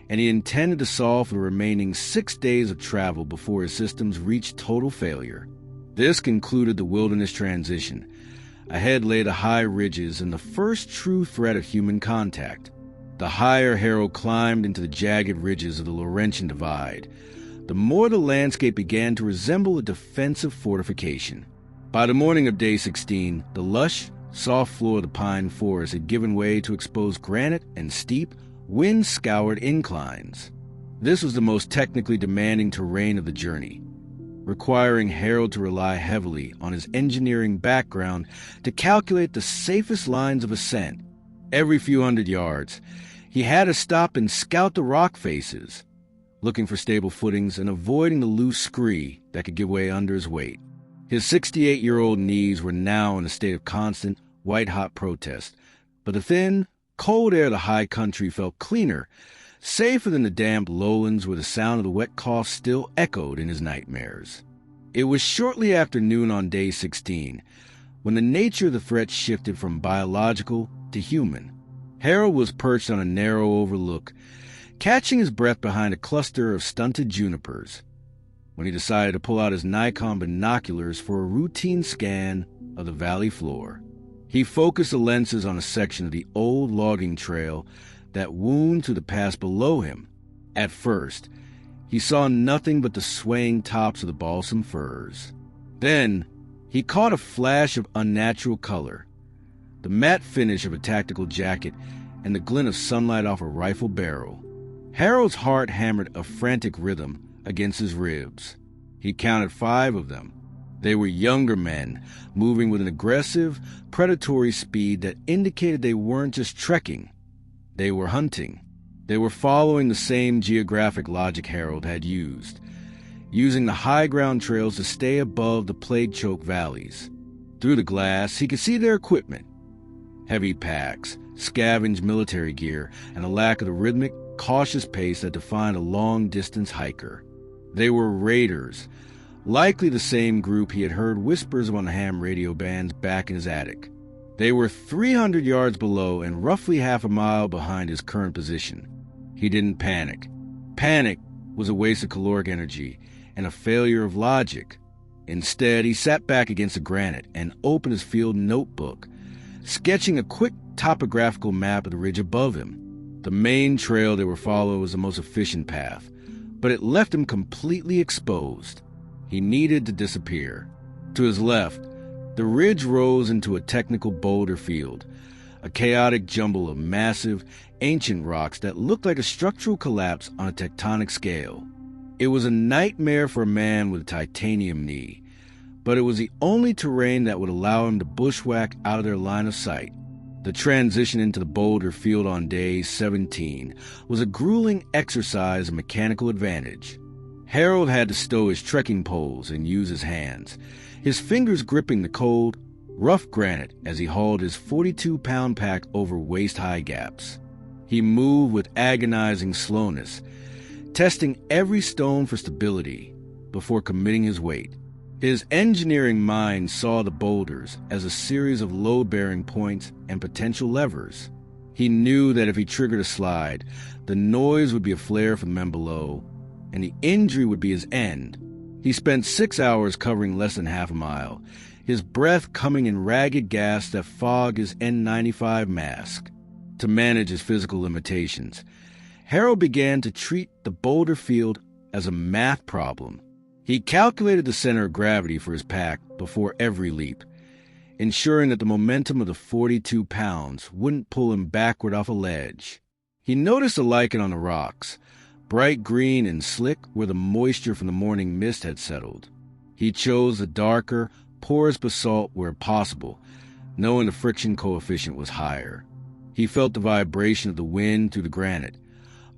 and he intended to solve for the remaining 6 days of travel before his systems reached total failure. This concluded the wilderness transition. Ahead lay the high ridges and the first true threat of human contact. The higher Harold climbed into the jagged ridges of the Laurentian Divide, the more the landscape began to resemble a defensive fortification. By the morning of day 16, the lush, soft floor of the pine forest had given way to exposed granite and steep, wind-scoured inclines. This was the most technically demanding terrain of the journey, requiring Harold to rely heavily on his engineering background to calculate the safest lines of ascent. Every few hundred yards, he had to stop and scout the rock faces, looking for stable footings and avoiding the loose scree that could give way under his weight. His 68-year-old knees were now in a state of constant, white-hot protest, but the thin, cold air of the high country felt cleaner, safer than the damp lowlands where the sound of the wet cough still echoed in his nightmares. It was shortly after noon on day 16, when the nature of the threat shifted from biological to human. Harold was perched on a narrow overlook, catching his breath behind a cluster of stunted junipers, when he decided to pull out his Nikon binoculars for a routine scan of the valley floor. He focused the lenses on a section of the old logging trail that wound through the pass below him. At first, he saw nothing but the swaying tops of the balsam firs. Then, he caught a flash of unnatural color, the matte finish of a tactical jacket and the glint of sunlight off a rifle barrel. Harold's heart hammered a frantic rhythm against his ribs. He counted 5 of them. They were younger men, moving with an aggressive, predatory speed that indicated they weren't just trekking. They were hunting. They were following the same geographic logic Harold had used, using the high ground trails to stay above the plague-choked valleys. Through the glass, he could see their equipment: heavy packs, scavenged military gear, and a lack of the rhythmic, cautious pace that defined a long-distance hiker. They were raiders, likely the same group he had heard whispers of on the ham radio bands back in his attic. They were 300 yards below and roughly half a mile behind his current position. He didn't panic. Panic was a waste of caloric energy and a failure of logic. Instead, he sat back against the granite and opened his field notebook, sketching a quick topographical map of the ridge above him. The main trail they were following was the most efficient path, but it left him completely exposed. He needed to disappear. To his left, the ridge rose into a technical boulder field, a chaotic jumble of massive, ancient rocks that looked like a structural collapse on a tectonic scale. It was a nightmare for a man with a titanium knee, but it was the only terrain that would allow him to bushwhack out of their line of sight. The transition into the boulder field on day 17 was a grueling exercise of mechanical advantage. Harold had to stow his trekking poles and use his hands, his fingers gripping the cold, rough granite as he hauled his 42-pound pack over waist-high gaps. He moved with agonizing slowness, testing every stone for stability before committing his weight. His engineering mind saw the boulders as a series of load-bearing points and potential levers. He knew that if he triggered a slide, the noise would be a flare from the men below, and the injury would be his end. He spent 6 hours covering less than half a mile, his breath coming in ragged gasps that fogged his N95 mask. To manage his physical limitations, Harold began to treat the boulder field as a math problem. He calculated the center of gravity for his pack before every leap, ensuring that the momentum of the 42 pounds wouldn't pull him backward off a ledge. He noticed a lichen on the rocks, bright green and slick where the moisture from the morning mist had settled. He chose the darker, porous basalt where possible, knowing the friction coefficient was higher. He felt the vibration of the wind through the granite,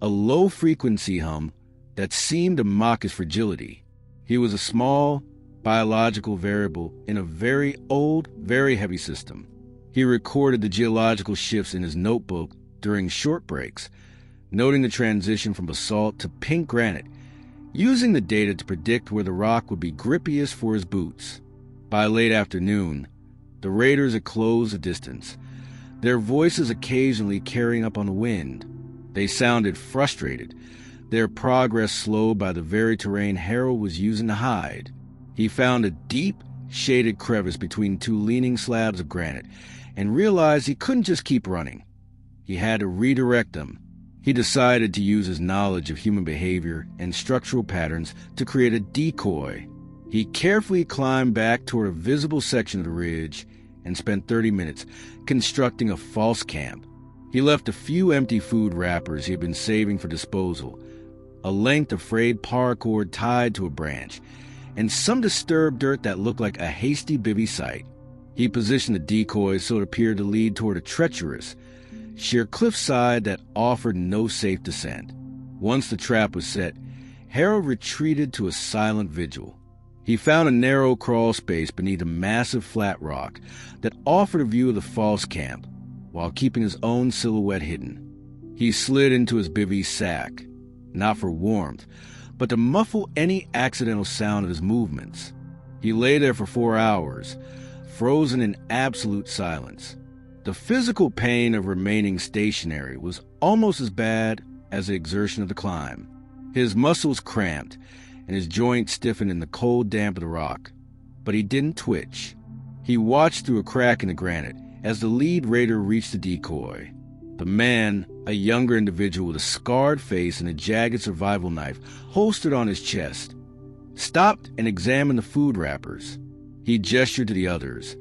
a low-frequency hum that seemed to mock his fragility. He was a small, biological variable in a very old, very heavy system. He recorded the geological shifts in his notebook during short breaks, noting the transition from basalt to pink granite, using the data to predict where the rock would be grippiest for his boots. By late afternoon, the raiders had closed the distance, their voices occasionally carrying up on the wind. They sounded frustrated, their progress slowed by the very terrain Harold was using to hide. He found a deep, shaded crevice between two leaning slabs of granite and realized he couldn't just keep running. He had to redirect them. He decided to use his knowledge of human behavior and structural patterns to create a decoy. He carefully climbed back toward a visible section of the ridge and spent 30 minutes constructing a false camp. He left a few empty food wrappers he had been saving for disposal, a length of frayed paracord tied to a branch, and some disturbed dirt that looked like a hasty bivy site. He positioned the decoy so it appeared to lead toward a treacherous, sheer cliffside that offered no safe descent. Once the trap was set, Harold retreated to a silent vigil. He found a narrow crawl space beneath a massive flat rock that offered a view of the false camp, while keeping his own silhouette hidden. He slid into his bivy sack, not for warmth, but to muffle any accidental sound of his movements. He lay there for 4 hours, frozen in absolute silence. The physical pain of remaining stationary was almost as bad as the exertion of the climb. His muscles cramped, and his joints stiffened in the cold damp of the rock. But he didn't twitch. He watched through a crack in the granite as the lead raider reached the decoy. The man, a younger individual with a scarred face and a jagged survival knife holstered on his chest, stopped and examined the food wrappers. He gestured to the others,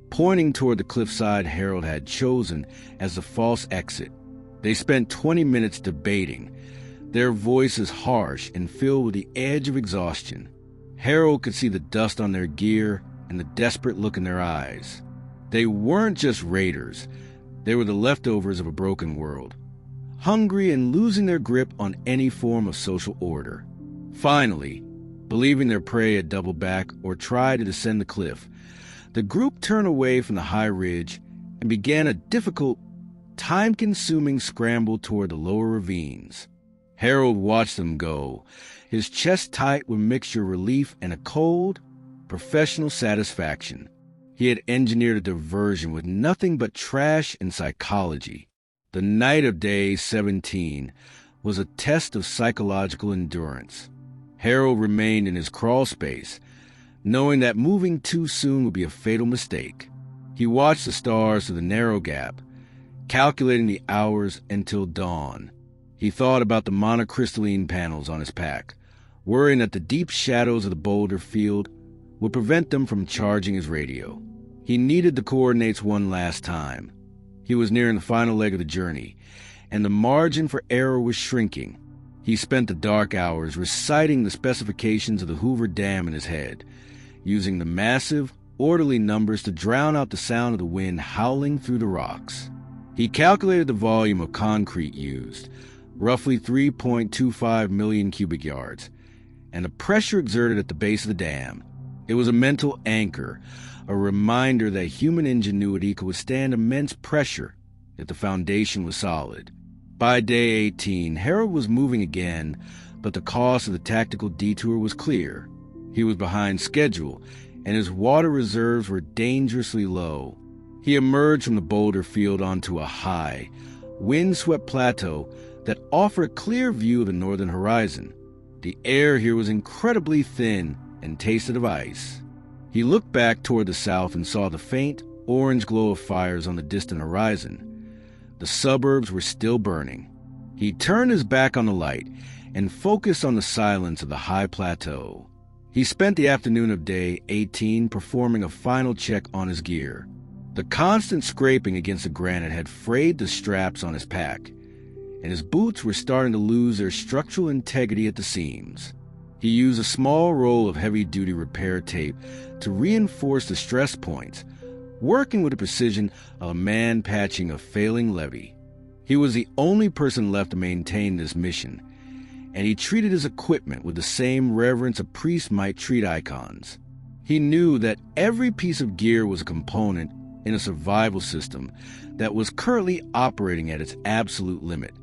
pointing toward the cliffside Harold had chosen as the false exit. They spent 20 minutes debating, their voices harsh and filled with the edge of exhaustion. Harold could see the dust on their gear and the desperate look in their eyes. They weren't just raiders. They were the leftovers of a broken world, hungry and losing their grip on any form of social order. Finally, believing their prey had doubled back or tried to descend the cliff, the group turned away from the high ridge and began a difficult, time-consuming scramble toward the lower ravines. Harold watched them go, his chest tight with mixture of relief and a cold, professional satisfaction. He had engineered a diversion with nothing but trash and psychology. The night of day 17 was a test of psychological endurance. Harold remained in his crawl space, knowing that moving too soon would be a fatal mistake. He watched the stars through the narrow gap, calculating the hours until dawn. He thought about the monocrystalline panels on his pack, worrying that the deep shadows of the boulder field would prevent them from charging his radio. He needed the coordinates one last time. He was nearing the final leg of the journey, and the margin for error was shrinking. He spent the dark hours reciting the specifications of the Hoover Dam in his head, using the massive, orderly numbers to drown out the sound of the wind howling through the rocks. He calculated the volume of concrete used, roughly 3.25 million cubic yards, and the pressure exerted at the base of the dam. It was a mental anchor, a reminder that human ingenuity could withstand immense pressure if the foundation was solid. By day 18, Harold was moving again, but the cost of the tactical detour was clear. He was behind schedule, and his water reserves were dangerously low. He emerged from the boulder field onto a high, wind-swept plateau that offered a clear view of the northern horizon. The air here was incredibly thin and tasted of ice. He looked back toward the south and saw the faint, orange glow of fires on the distant horizon. The suburbs were still burning. He turned his back on the light and focused on the silence of the high plateau. He spent the afternoon of day 18 performing a final check on his gear. The constant scraping against the granite had frayed the straps on his pack, and his boots were starting to lose their structural integrity at the seams. He used a small roll of heavy-duty repair tape to reinforce the stress points, working with the precision of a man patching a failing levee. He was the only person left to maintain this mission, and he treated his equipment with the same reverence a priest might treat icons. He knew that every piece of gear was a component in a survival system that was currently operating at its absolute limit.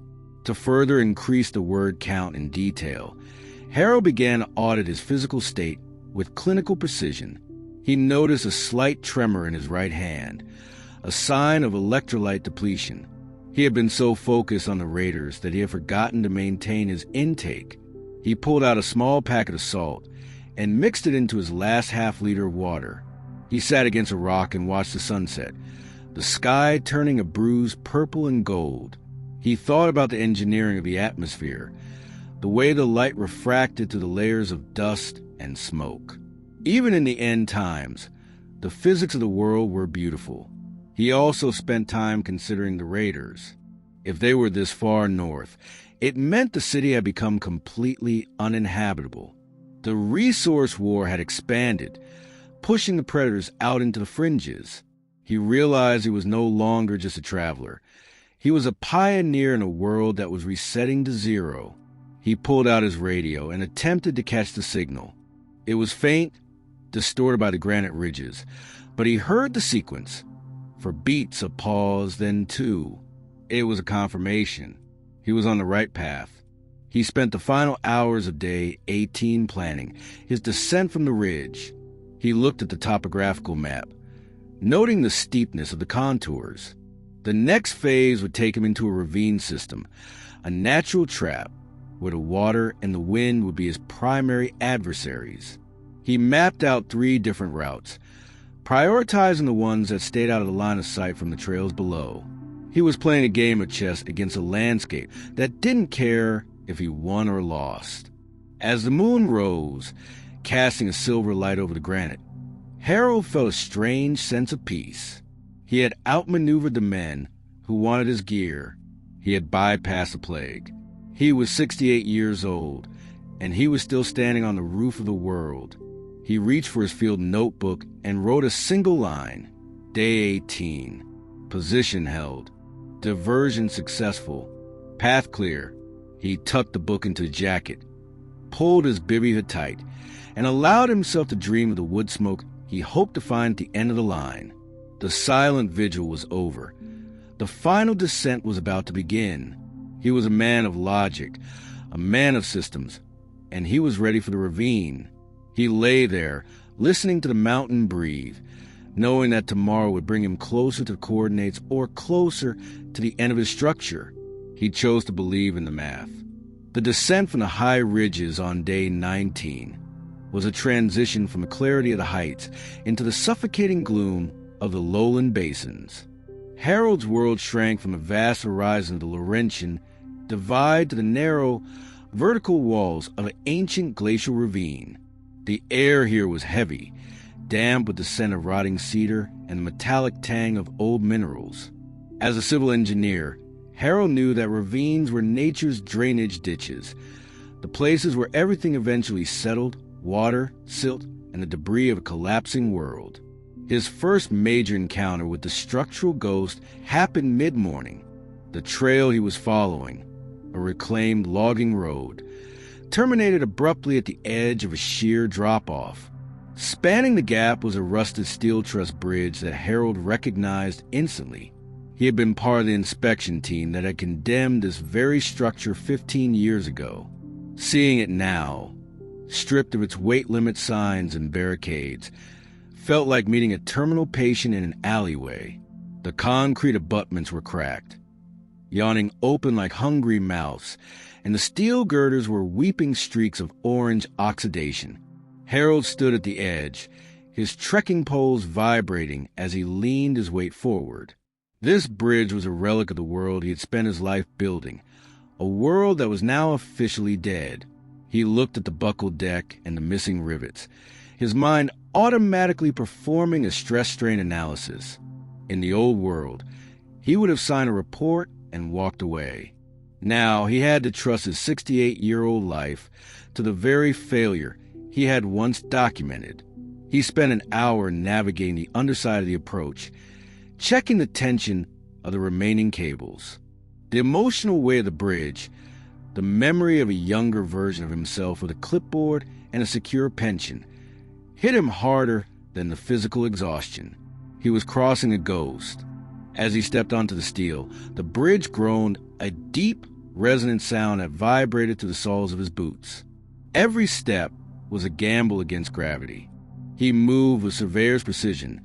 To further increase the word count in detail, Harold began to audit his physical state with clinical precision. He noticed a slight tremor in his right hand, a sign of electrolyte depletion. He had been so focused on the raiders that he had forgotten to maintain his intake. He pulled out a small packet of salt and mixed it into his last half-liter of water. He sat against a rock and watched the sunset, the sky turning a bruised purple and gold. He thought about the engineering of the atmosphere, the way the light refracted through the layers of dust and smoke. Even in the end times, the physics of the world were beautiful. He also spent time considering the raiders. If they were this far north, it meant the city had become completely uninhabitable. The resource war had expanded, pushing the predators out into the fringes. He realized he was no longer just a traveler. He was a pioneer in a world that was resetting to zero. He pulled out his radio and attempted to catch the signal. It was faint, distorted by the granite ridges, but he heard the sequence. For beats, a pause, then two. It was a confirmation. He was on the right path. He spent the final hours of day 18 planning his descent from the ridge. He looked at the topographical map, noting the steepness of the contours. The next phase would take him into a ravine system, a natural trap where the water and the wind would be his primary adversaries. He mapped out 3 different routes, prioritizing the ones that stayed out of the line of sight from the trails below. He was playing a game of chess against a landscape that didn't care if he won or lost. As the moon rose, casting a silver light over the granite, Harold felt a strange sense of peace. He had outmaneuvered the men who wanted his gear. He had bypassed the plague. He was 68 years old, and he was still standing on the roof of the world. He reached for his field notebook and wrote a single line. Day 18. Position held. Diversion successful. Path clear. He tucked the book into his jacket, pulled his bivy hood tight, and allowed himself to dream of the wood smoke he hoped to find at the end of the line. The silent vigil was over. The final descent was about to begin. He was a man of logic, a man of systems, and he was ready for the ravine. He lay there, listening to the mountain breathe, knowing that tomorrow would bring him closer to the coordinates or closer to the end of his structure. He chose to believe in the math. The descent from the high ridges on day 19 was a transition from the clarity of the heights into the suffocating gloom of the lowland basins. Harold's world shrank from the vast horizon of the Laurentian divide to the narrow, vertical walls of an ancient glacial ravine. The air here was heavy, damp with the scent of rotting cedar and the metallic tang of old minerals. As a civil engineer, Harold knew that ravines were nature's drainage ditches, the places where everything eventually settled, water, silt, and the debris of a collapsing world. His first major encounter with the structural ghost happened mid-morning. The trail he was following, a reclaimed logging road, terminated abruptly at the edge of a sheer drop-off. Spanning the gap was a rusted steel truss bridge that Harold recognized instantly. He had been part of the inspection team that had condemned this very structure 15 years ago. Seeing it now, stripped of its weight limit signs and barricades, felt like meeting a terminal patient in an alleyway. The concrete abutments were cracked. yawning open like hungry mouths, and the steel girders were weeping streaks of orange oxidation. Harold stood at the edge, his trekking poles vibrating as he leaned his weight forward. This bridge was a relic of the world he had spent his life building, a world that was now officially dead. He looked at the buckled deck and the missing rivets, his mind automatically performing a stress-strain analysis. In the old world, he would have signed a report and walked away. Now he had to trust his 68-year-old life to the very failure he had once documented. He spent an hour navigating the underside of the approach, checking the tension of the remaining cables. The emotional weight of the bridge, the memory of a younger version of himself with a clipboard and a secure pension, hit him harder than the physical exhaustion. He was crossing a ghost. As he stepped onto the steel, the bridge groaned, a deep, resonant sound that vibrated through the soles of his boots. Every step was a gamble against gravity. He moved with surveyor's precision,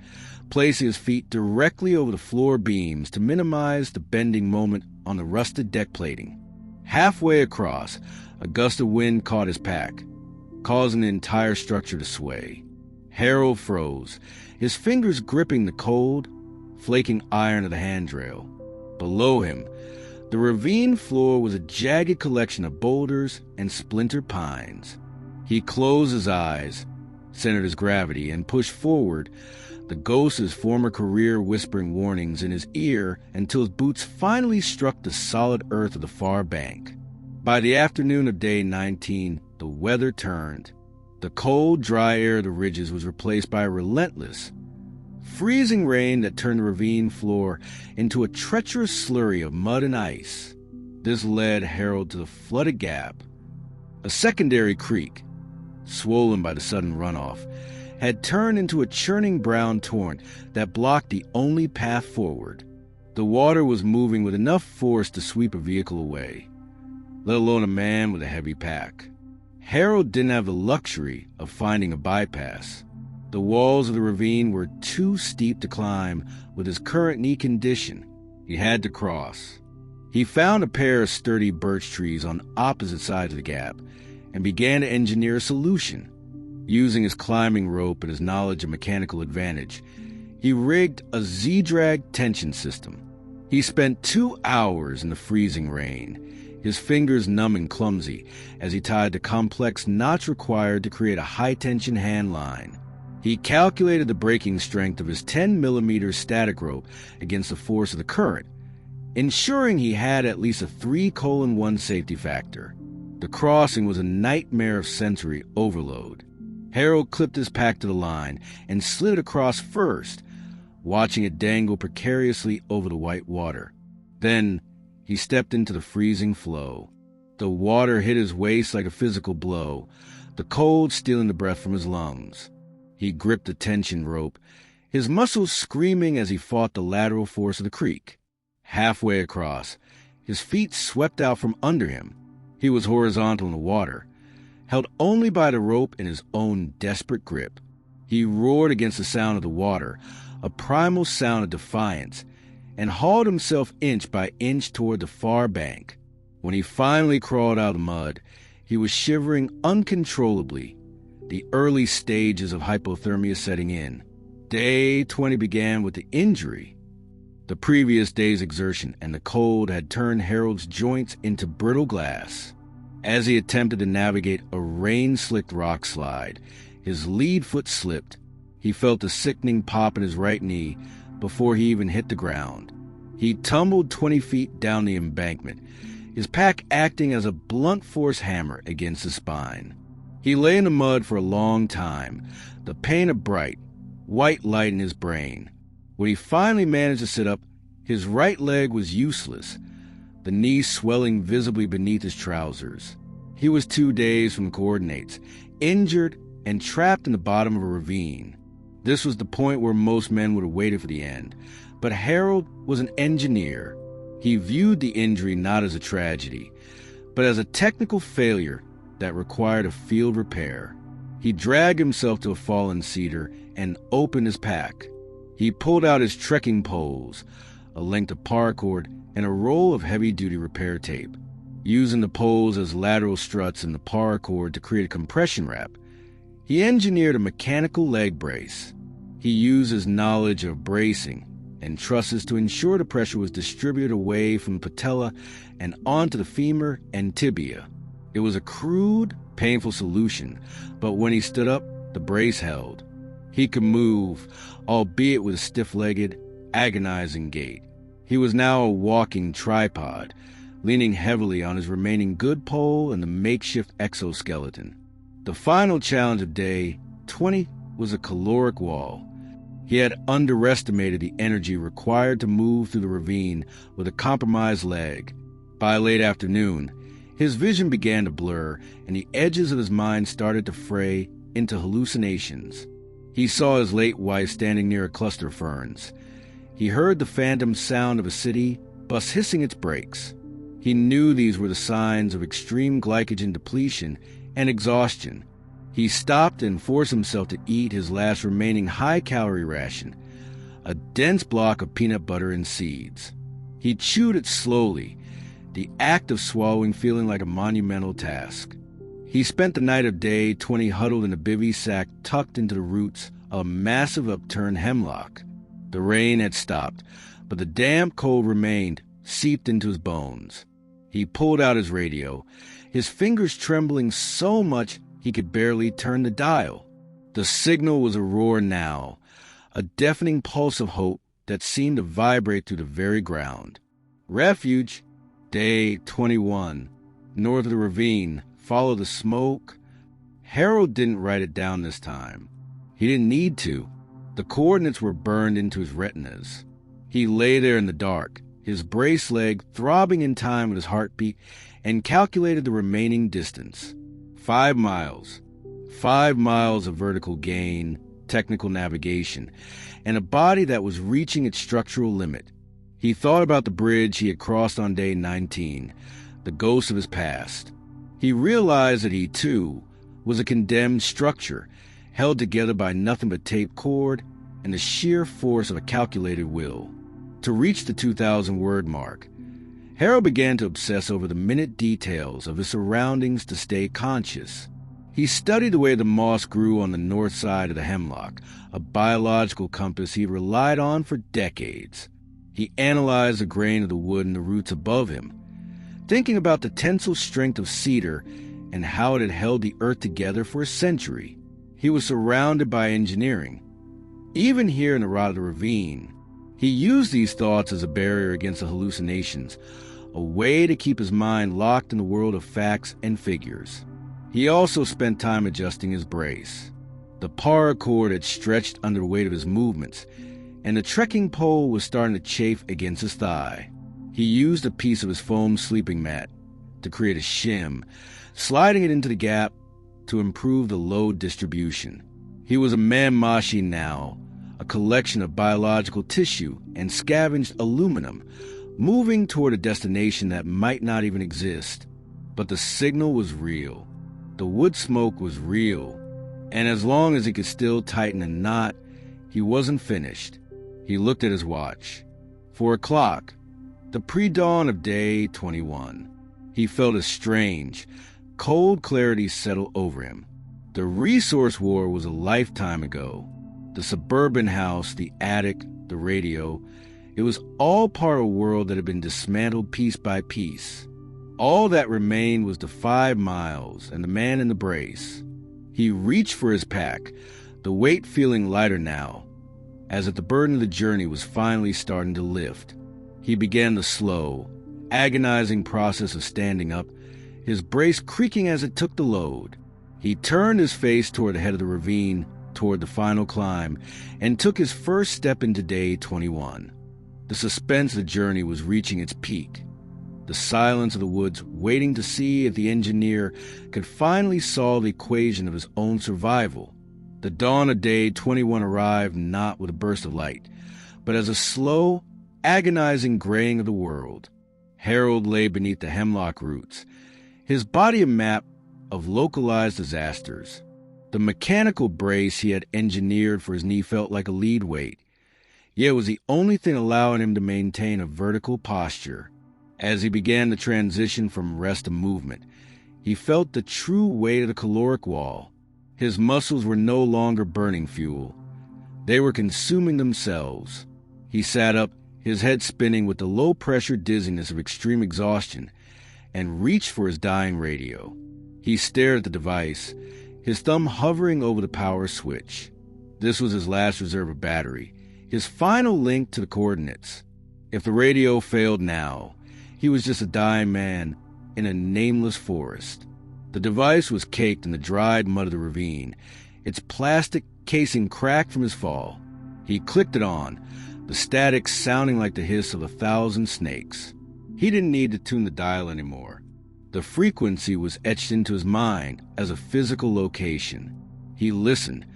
placing his feet directly over the floor beams to minimize the bending moment on the rusted deck plating. Halfway across, a gust of wind caught his pack, causing the entire structure to sway. Harold froze, his fingers gripping the cold, flaking iron of the handrail. Below him, the ravine floor was a jagged collection of boulders and splintered pines. He closed his eyes, centered his gravity, and pushed forward, the ghost of his former career whispering warnings in his ear until his boots finally struck the solid earth of the far bank. By the afternoon of day 19, the weather turned. The cold, dry air of the ridges was replaced by a relentless, freezing rain that turned the ravine floor into a treacherous slurry of mud and ice. This led Harold to the flooded gap. A secondary creek, swollen by the sudden runoff, had turned into a churning brown torrent that blocked the only path forward. The water was moving with enough force to sweep a vehicle away, let alone a man with a heavy pack. Harold didn't have the luxury of finding a bypass. The walls of the ravine were too steep to climb with his current knee condition. He had to cross. He found a pair of sturdy birch trees on opposite sides of the gap and began to engineer a solution. Using his climbing rope and his knowledge of mechanical advantage, he rigged a Z-drag tension system. He spent 2 hours in the freezing rain, his fingers numb and clumsy as he tied the complex knots required to create a high-tension hand line. He calculated the breaking strength of his 10mm static rope against the force of the current, ensuring he had at least a 3:1 safety factor. The crossing was a nightmare of sensory overload. Harold clipped his pack to the line and slid it across first, watching it dangle precariously over the white water. Then he stepped into the freezing flow. The water hit his waist like a physical blow, the cold stealing the breath from his lungs. He gripped the tension rope, his muscles screaming as he fought the lateral force of the creek. Halfway across, his feet swept out from under him. He was horizontal in the water, held only by the rope in his own desperate grip. He roared against the sound of the water, a primal sound of defiance, and hauled himself inch by inch toward the far bank. When he finally crawled out of the mud, he was shivering uncontrollably, the early stages of hypothermia setting in. Day 20 began with the injury. The previous day's exertion and the cold had turned Harold's joints into brittle glass. As he attempted to navigate a rain-slicked rock slide, his lead foot slipped. He felt a sickening pop in his right knee before he even hit the ground. He tumbled 20 feet down the embankment, his pack acting as a blunt force hammer against his spine. He lay in the mud for a long time, the pain of bright, white light in his brain. When he finally managed to sit up, his right leg was useless, the knee swelling visibly beneath his trousers. He was 2 days from coordinates, injured and trapped in the bottom of a ravine. This was the point where most men would have waited for the end, but Harold was an engineer. He viewed the injury not as a tragedy, but as a technical failure that required a field repair. He dragged himself to a fallen cedar and opened his pack. He pulled out his trekking poles, a length of paracord, and a roll of heavy-duty repair tape. Using the poles as lateral struts and the paracord to create a compression wrap, he engineered a mechanical leg brace. He used his knowledge of bracing and trusses to ensure the pressure was distributed away from the patella and onto the femur and tibia. It was a crude, painful solution, but when he stood up, the brace held. He could move, albeit with a stiff-legged, agonizing gait. He was now a walking tripod, leaning heavily on his remaining good pole and the makeshift exoskeleton. The final challenge of day 20 was a caloric wall. He had underestimated the energy required to move through the ravine with a compromised leg. By late afternoon, his vision began to blur, and the edges of his mind started to fray into hallucinations. He saw his late wife standing near a cluster of ferns. He heard the phantom sound of a city bus hissing its brakes. He knew these were the signs of extreme glycogen depletion and exhaustion. He stopped and forced himself to eat his last remaining high-calorie ration, a dense block of peanut butter and seeds. He chewed it slowly, the act of swallowing feeling like a monumental task. He spent the night of day 20 huddled in a bivy sack tucked into the roots of a massive upturned hemlock. The rain had stopped, but the damp cold remained, seeped into his bones. He pulled out his radio, his fingers trembling so much he could barely turn the dial. The signal was a roar now, a deafening pulse of hope that seemed to vibrate through the very ground. Refuge, day 21, north of the ravine, follow the smoke. Harold didn't write it down this time. He didn't need to. The coordinates were burned into his retinas. He lay there in the dark, his brace leg throbbing in time with his heartbeat, and calculated the remaining distance. 5 miles. 5 miles of vertical gain, technical navigation, and a body that was reaching its structural limit. He thought about the bridge he had crossed on day 19, the ghost of his past. He realized that he, too, was a condemned structure, held together by nothing but tape cord and the sheer force of a calculated will. To reach the 2,000-word mark, Harold began to obsess over the minute details of his surroundings to stay conscious. He studied the way the moss grew on the north side of the hemlock, a biological compass he relied on for decades. He analyzed the grain of the wood and the roots above him, thinking about the tensile strength of cedar and how it had held the earth together for a century. He was surrounded by engineering. Even here in the rot of the ravine, he used these thoughts as a barrier against the hallucinations, a way to keep his mind locked in the world of facts and figures. He also spent time adjusting his brace. The paracord had stretched under the weight of his movements, and the trekking pole was starting to chafe against his thigh. He used a piece of his foam sleeping mat to create a shim, sliding it into the gap to improve the load distribution. He was a mammashi now, a collection of biological tissue and scavenged aluminum, moving toward a destination that might not even exist. But the signal was real. The wood smoke was real. And as long as he could still tighten a knot, he wasn't finished. He looked at his watch. 4 o'clock, the pre-dawn of day 21. He felt a strange, cold clarity settle over him. The resource war was a lifetime ago. The suburban house, the attic, the radio, it was all part of a world that had been dismantled piece by piece. All that remained was the 5 miles and the man in the brace. He reached for his pack, the weight feeling lighter now, as if the burden of the journey was finally starting to lift. He began the slow, agonizing process of standing up, his brace creaking as it took the load. He turned his face toward the head of the ravine, toward the final climb, and took his first step into day 21. The suspense of the journey was reaching its peak. The silence of the woods, waiting to see if the engineer could finally solve the equation of his own survival. The dawn of day 21 arrived not with a burst of light, but as a slow, agonizing graying of the world. Harold lay beneath the hemlock roots, his body a map of localized disasters. The mechanical brace he had engineered for his knee felt like a lead weight, Yet it was the only thing allowing him to maintain a vertical posture. As he began to transition from rest to movement, he felt the true weight of the caloric wall. His muscles were no longer burning fuel. They were consuming themselves. He sat up, his head spinning with the low-pressure dizziness of extreme exhaustion, and reached for his dying radio. He stared at the device, his thumb hovering over the power switch. This was his last reserve of battery, his final link to the coordinates. If the radio failed now, he was just a dying man in a nameless forest. The device was caked in the dried mud of the ravine, its plastic casing cracked from his fall. He clicked it on, the static sounding like the hiss of 1,000 snakes. He didn't need to tune the dial anymore. The frequency was etched into his mind as a physical location. He listened,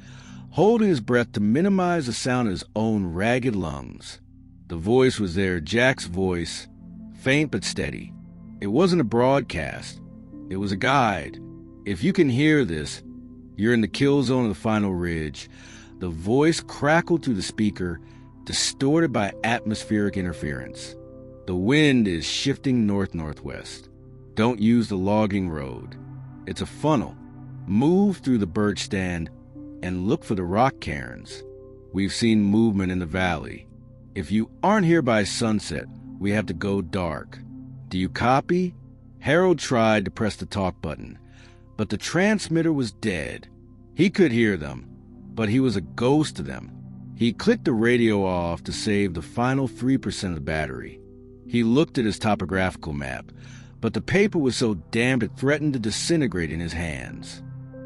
holding his breath to minimize the sound of his own ragged lungs. The voice was there, Jack's voice, faint but steady. It wasn't a broadcast. It was a guide. If you can hear this, you're in the kill zone of the final ridge. The voice crackled through the speaker, distorted by atmospheric interference. The wind is shifting north-northwest. Don't use the logging road. It's a funnel. Move through the birch stand and look for the rock cairns. We've seen movement in the valley. If you aren't here by sunset, we have to go dark. Do you copy? Harold tried to press the talk button, but the transmitter was dead. He could hear them, but he was a ghost to them. He clicked the radio off to save the final 3% of the battery. He looked at his topographical map, but the paper was so damp it threatened to disintegrate in his hands.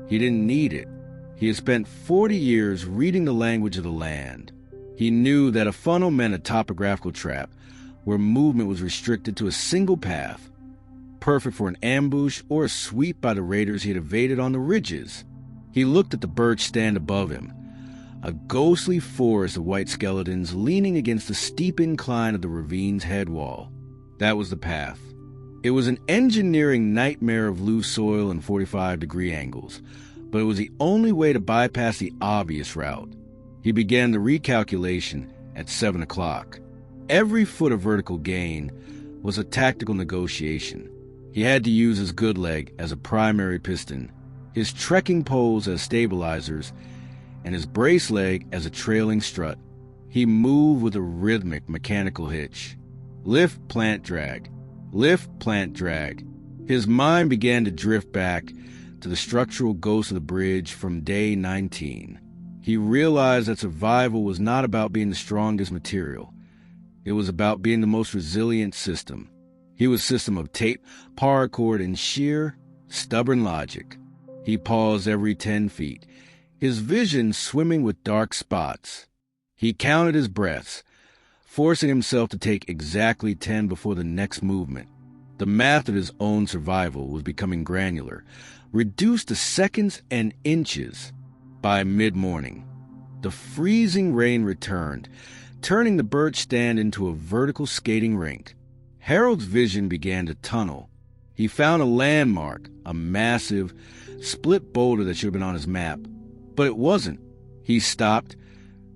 He didn't need it. He had spent 40 years reading the language of the land. He knew that a funnel meant a topographical trap where movement was restricted to a single path, perfect for an ambush or a sweep by the raiders he had evaded on the ridges. He looked at the birch stand above him, a ghostly forest of white skeletons leaning against the steep incline of the ravine's head wall. That was the path. It was an engineering nightmare of loose soil and 45-degree angles, but it was the only way to bypass the obvious route. He began the recalculation at 7 o'clock. Every foot of vertical gain was a tactical negotiation. He had to use his good leg as a primary piston, his trekking poles as stabilizers, and his brace leg as a trailing strut. He moved with a rhythmic mechanical hitch. Lift, plant, drag. Lift, plant, drag. His mind began to drift back to the structural ghost of the bridge from day 19. He realized that survival was not about being the strongest material. It was about being the most resilient system. He was a system of tape, paracord, and sheer, stubborn logic. He paused every 10 feet, his vision swimming with dark spots. He counted his breaths, forcing himself to take exactly 10 before the next movement. The math of his own survival was becoming granular, reduced to seconds and inches. By mid-morning, the freezing rain returned, turning the birch stand into a vertical skating rink. Harold's vision began to tunnel. He found a landmark, a massive, split boulder that should have been on his map, but it wasn't. He stopped,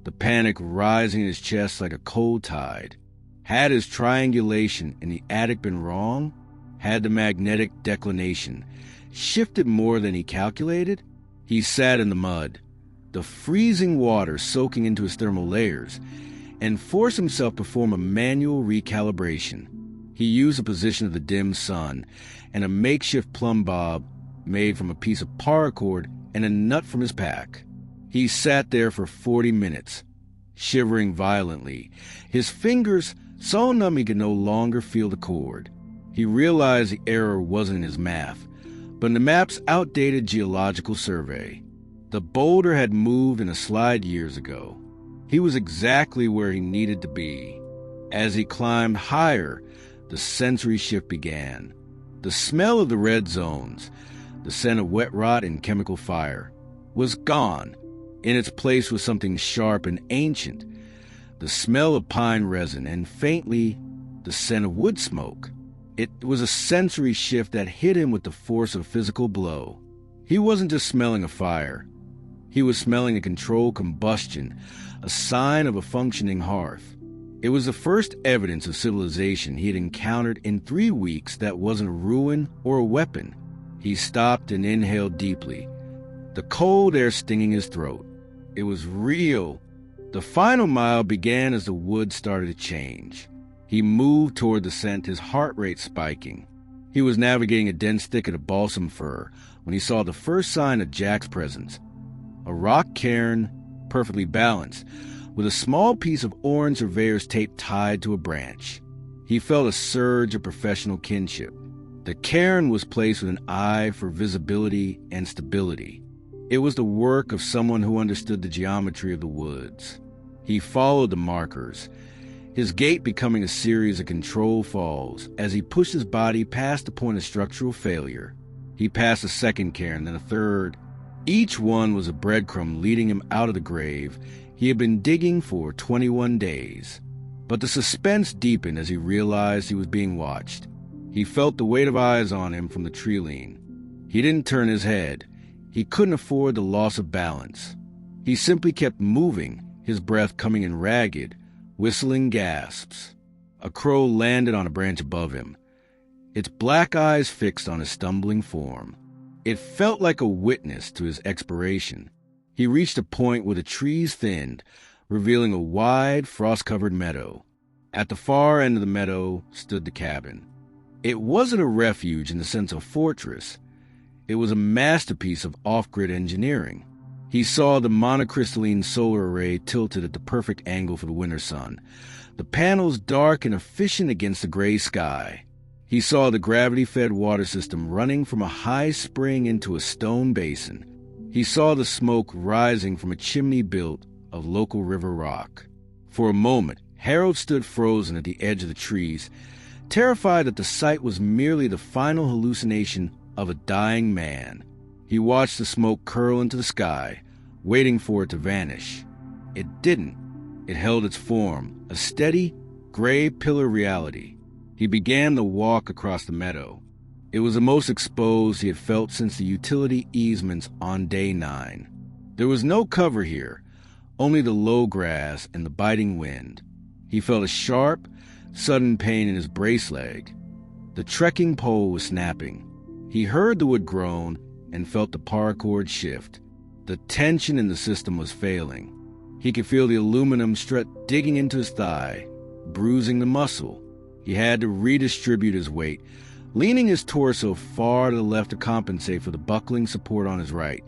the panic rising in his chest like a cold tide. Had his triangulation in the attic been wrong? Had the magnetic declination shifted more than he calculated? He sat in the mud, the freezing water soaking into his thermal layers, and forced himself to perform a manual recalibration. He used the position of the dim sun and a makeshift plumb bob made from a piece of paracord and a nut from his pack. He sat there for 40 minutes, shivering violently, his fingers so numb he could no longer feel the cord. He realized the error wasn't in his math, but in the map's outdated geological survey. The boulder had moved in a slide years ago. He was exactly where he needed to be. As he climbed higher, the sensory shift began. The smell of the red zones, the scent of wet rot and chemical fire, was gone. In its place was something sharp and ancient, the smell of pine resin and faintly the scent of wood smoke. It was a sensory shift that hit him with the force of a physical blow. He wasn't just smelling a fire. He was smelling a controlled combustion, a sign of a functioning hearth. It was the first evidence of civilization he had encountered in 3 weeks that wasn't a ruin or a weapon. He stopped and inhaled deeply, the cold air stinging his throat. It was real. The final mile began as the woods started to change. He moved toward the scent, his heart rate spiking. He was navigating a dense thicket of balsam fir when he saw the first sign of Jack's presence. A rock cairn, perfectly balanced, with a small piece of orange surveyor's tape tied to a branch. He felt a surge of professional kinship. The cairn was placed with an eye for visibility and stability. It was the work of someone who understood the geometry of the woods. He followed the markers, his gait becoming a series of controlled falls as he pushed his body past the point of structural failure. He passed a second cairn, then a third. Each one was a breadcrumb leading him out of the grave he had been digging for 21 days. But the suspense deepened as he realized he was being watched. He felt the weight of eyes on him from the tree-lean. He didn't turn his head. He couldn't afford the loss of balance. He simply kept moving, his breath coming in ragged, whistling gasps. A crow landed on a branch above him, its black eyes fixed on his stumbling form. It felt like a witness to his expiration. He reached a point where the trees thinned, revealing a wide, frost-covered meadow. At the far end of the meadow stood the cabin. It wasn't a refuge in the sense of fortress. It was a masterpiece of off-grid engineering. He saw the monocrystalline solar array tilted at the perfect angle for the winter sun, the panels dark and efficient against the gray sky. He saw the gravity-fed water system running from a high spring into a stone basin. He saw the smoke rising from a chimney built of local river rock. For a moment, Harold stood frozen at the edge of the trees, terrified that the sight was merely the final hallucination of a dying man. He watched the smoke curl into the sky, waiting for it to vanish. It didn't. It held its form, a steady, gray pillar reality. He began the walk across the meadow. It was the most exposed he had felt since the utility easements on day 9. There was no cover here, only the low grass and the biting wind. He felt a sharp, sudden pain in his brace leg. The trekking pole was snapping. He heard the wood groan and felt the paracord shift. The tension in the system was failing. He could feel the aluminum strut digging into his thigh, bruising the muscle. He had to redistribute his weight, leaning his torso far to the left to compensate for the buckling support on his right.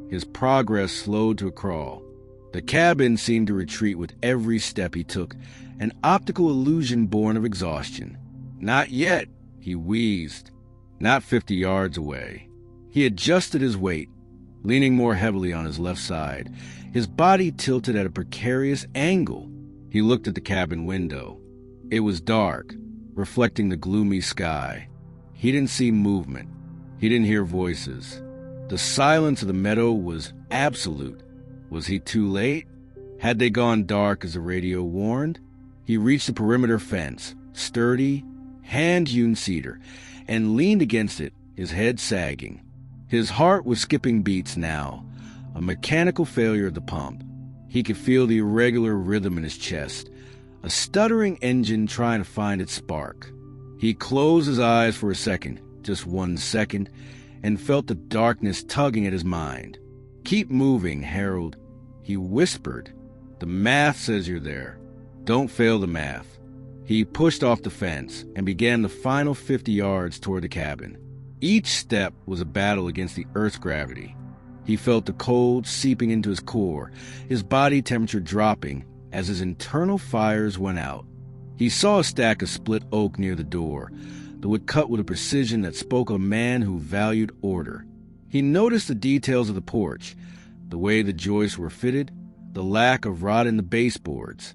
His progress slowed to a crawl. The cabin seemed to retreat with every step he took, an optical illusion born of exhaustion. Not yet, he wheezed. Not 50 yards away. He adjusted his weight, leaning more heavily on his left side, his body tilted at a precarious angle. He looked at the cabin window. It was dark, reflecting the gloomy sky. He didn't see movement. He didn't hear voices. The silence of the meadow was absolute. Was he too late? Had they gone dark as the radio warned? He reached the perimeter fence, sturdy, hand-hewn cedar, and leaned against it, his head sagging. His heart was skipping beats now, a mechanical failure of the pump. He could feel the irregular rhythm in his chest, a stuttering engine trying to find its spark. He closed his eyes for a second, just 1 second, and felt the darkness tugging at his mind. "Keep moving, Harold," he whispered. "The math says you're there. Don't fail the math." He pushed off the fence and began the final 50 yards toward the cabin. Each step was a battle against the Earth's gravity. He felt the cold seeping into his core, his body temperature dropping as his internal fires went out. He saw a stack of split oak near the door, the wood cut with a precision that spoke of a man who valued order. He noticed the details of the porch, the way the joists were fitted, the lack of rot in the baseboards.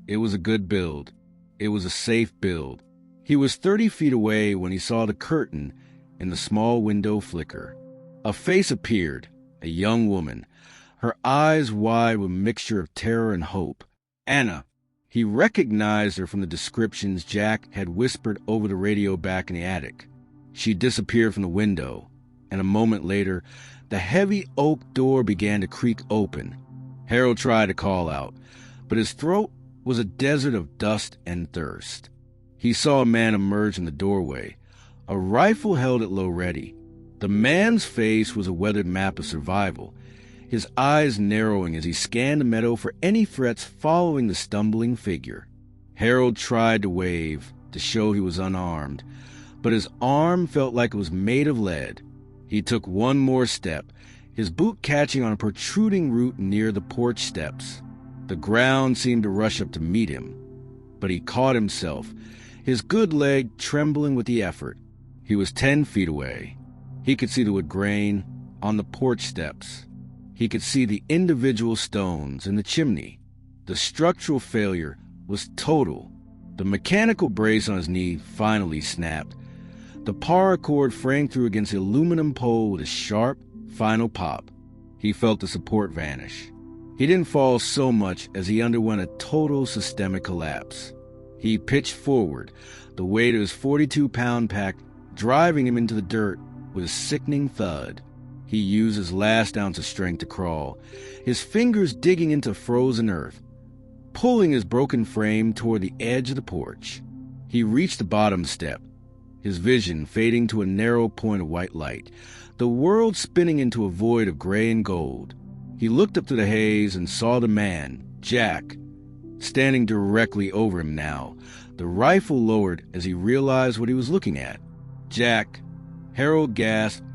It was a good build. It was a safe build. He was 30 feet away when he saw the curtain in the small window flicker. A face appeared, a young woman, her eyes wide with a mixture of terror and hope. Anna. He recognized her from the descriptions Jack had whispered over the radio back in the attic. She disappeared from the window, and a moment later, the heavy oak door began to creak open. Harold tried to call out, but his throat was a desert of dust and thirst. He saw a man emerge in the doorway, a rifle held at low ready. The man's face was a weathered map of survival, his eyes narrowing as he scanned the meadow for any threats following the stumbling figure. Harold tried to wave to show he was unarmed, but his arm felt like it was made of lead. He took one more step, his boot catching on a protruding root near the porch steps. The ground seemed to rush up to meet him, but he caught himself, his good leg trembling with the effort. He was 10 feet away. He could see the wood grain on the porch steps. He could see the individual stones in the chimney. The structural failure was total. The mechanical brace on his knee finally snapped. The paracord framed through against the aluminum pole with a sharp, final pop. He felt the support vanish. He didn't fall so much as he underwent a total systemic collapse. He pitched forward, the weight of his 42-pound pack driving him into the dirt with a sickening thud. He used his last ounce of strength to crawl, his fingers digging into frozen earth, pulling his broken frame toward the edge of the porch. He reached the bottom step, his vision fading to a narrow point of white light, the world spinning into a void of gray and gold. He looked up to the haze and saw the man, Jack, standing directly over him now, the rifle lowered as he realized what he was looking at. Jack. Harold gasped,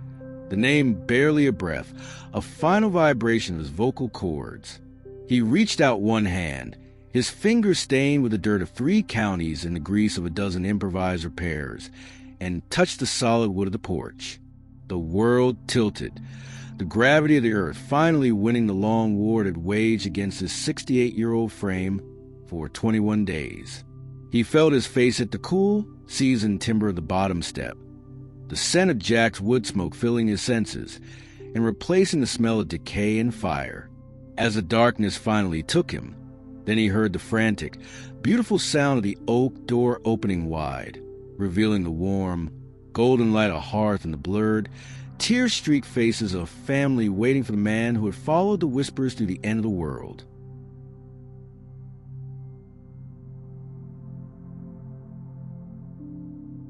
the name barely a breath, a final vibration of his vocal cords. He reached out one hand, his fingers stained with the dirt of 3 counties and the grease of a dozen improvised repairs, and touched the solid wood of the porch. The world tilted, the gravity of the earth finally winning the long war it had waged against his 68-year-old frame for 21 days. He felt his face hit the cool, seasoned timber of the bottom step, the scent of Jack's wood smoke filling his senses and replacing the smell of decay and fire. As the darkness finally took him, then he heard the frantic, beautiful sound of the oak door opening wide, revealing the warm, golden light of a hearth and the blurred, tear-streaked faces of a family waiting for the man who had followed the whispers through the end of the world.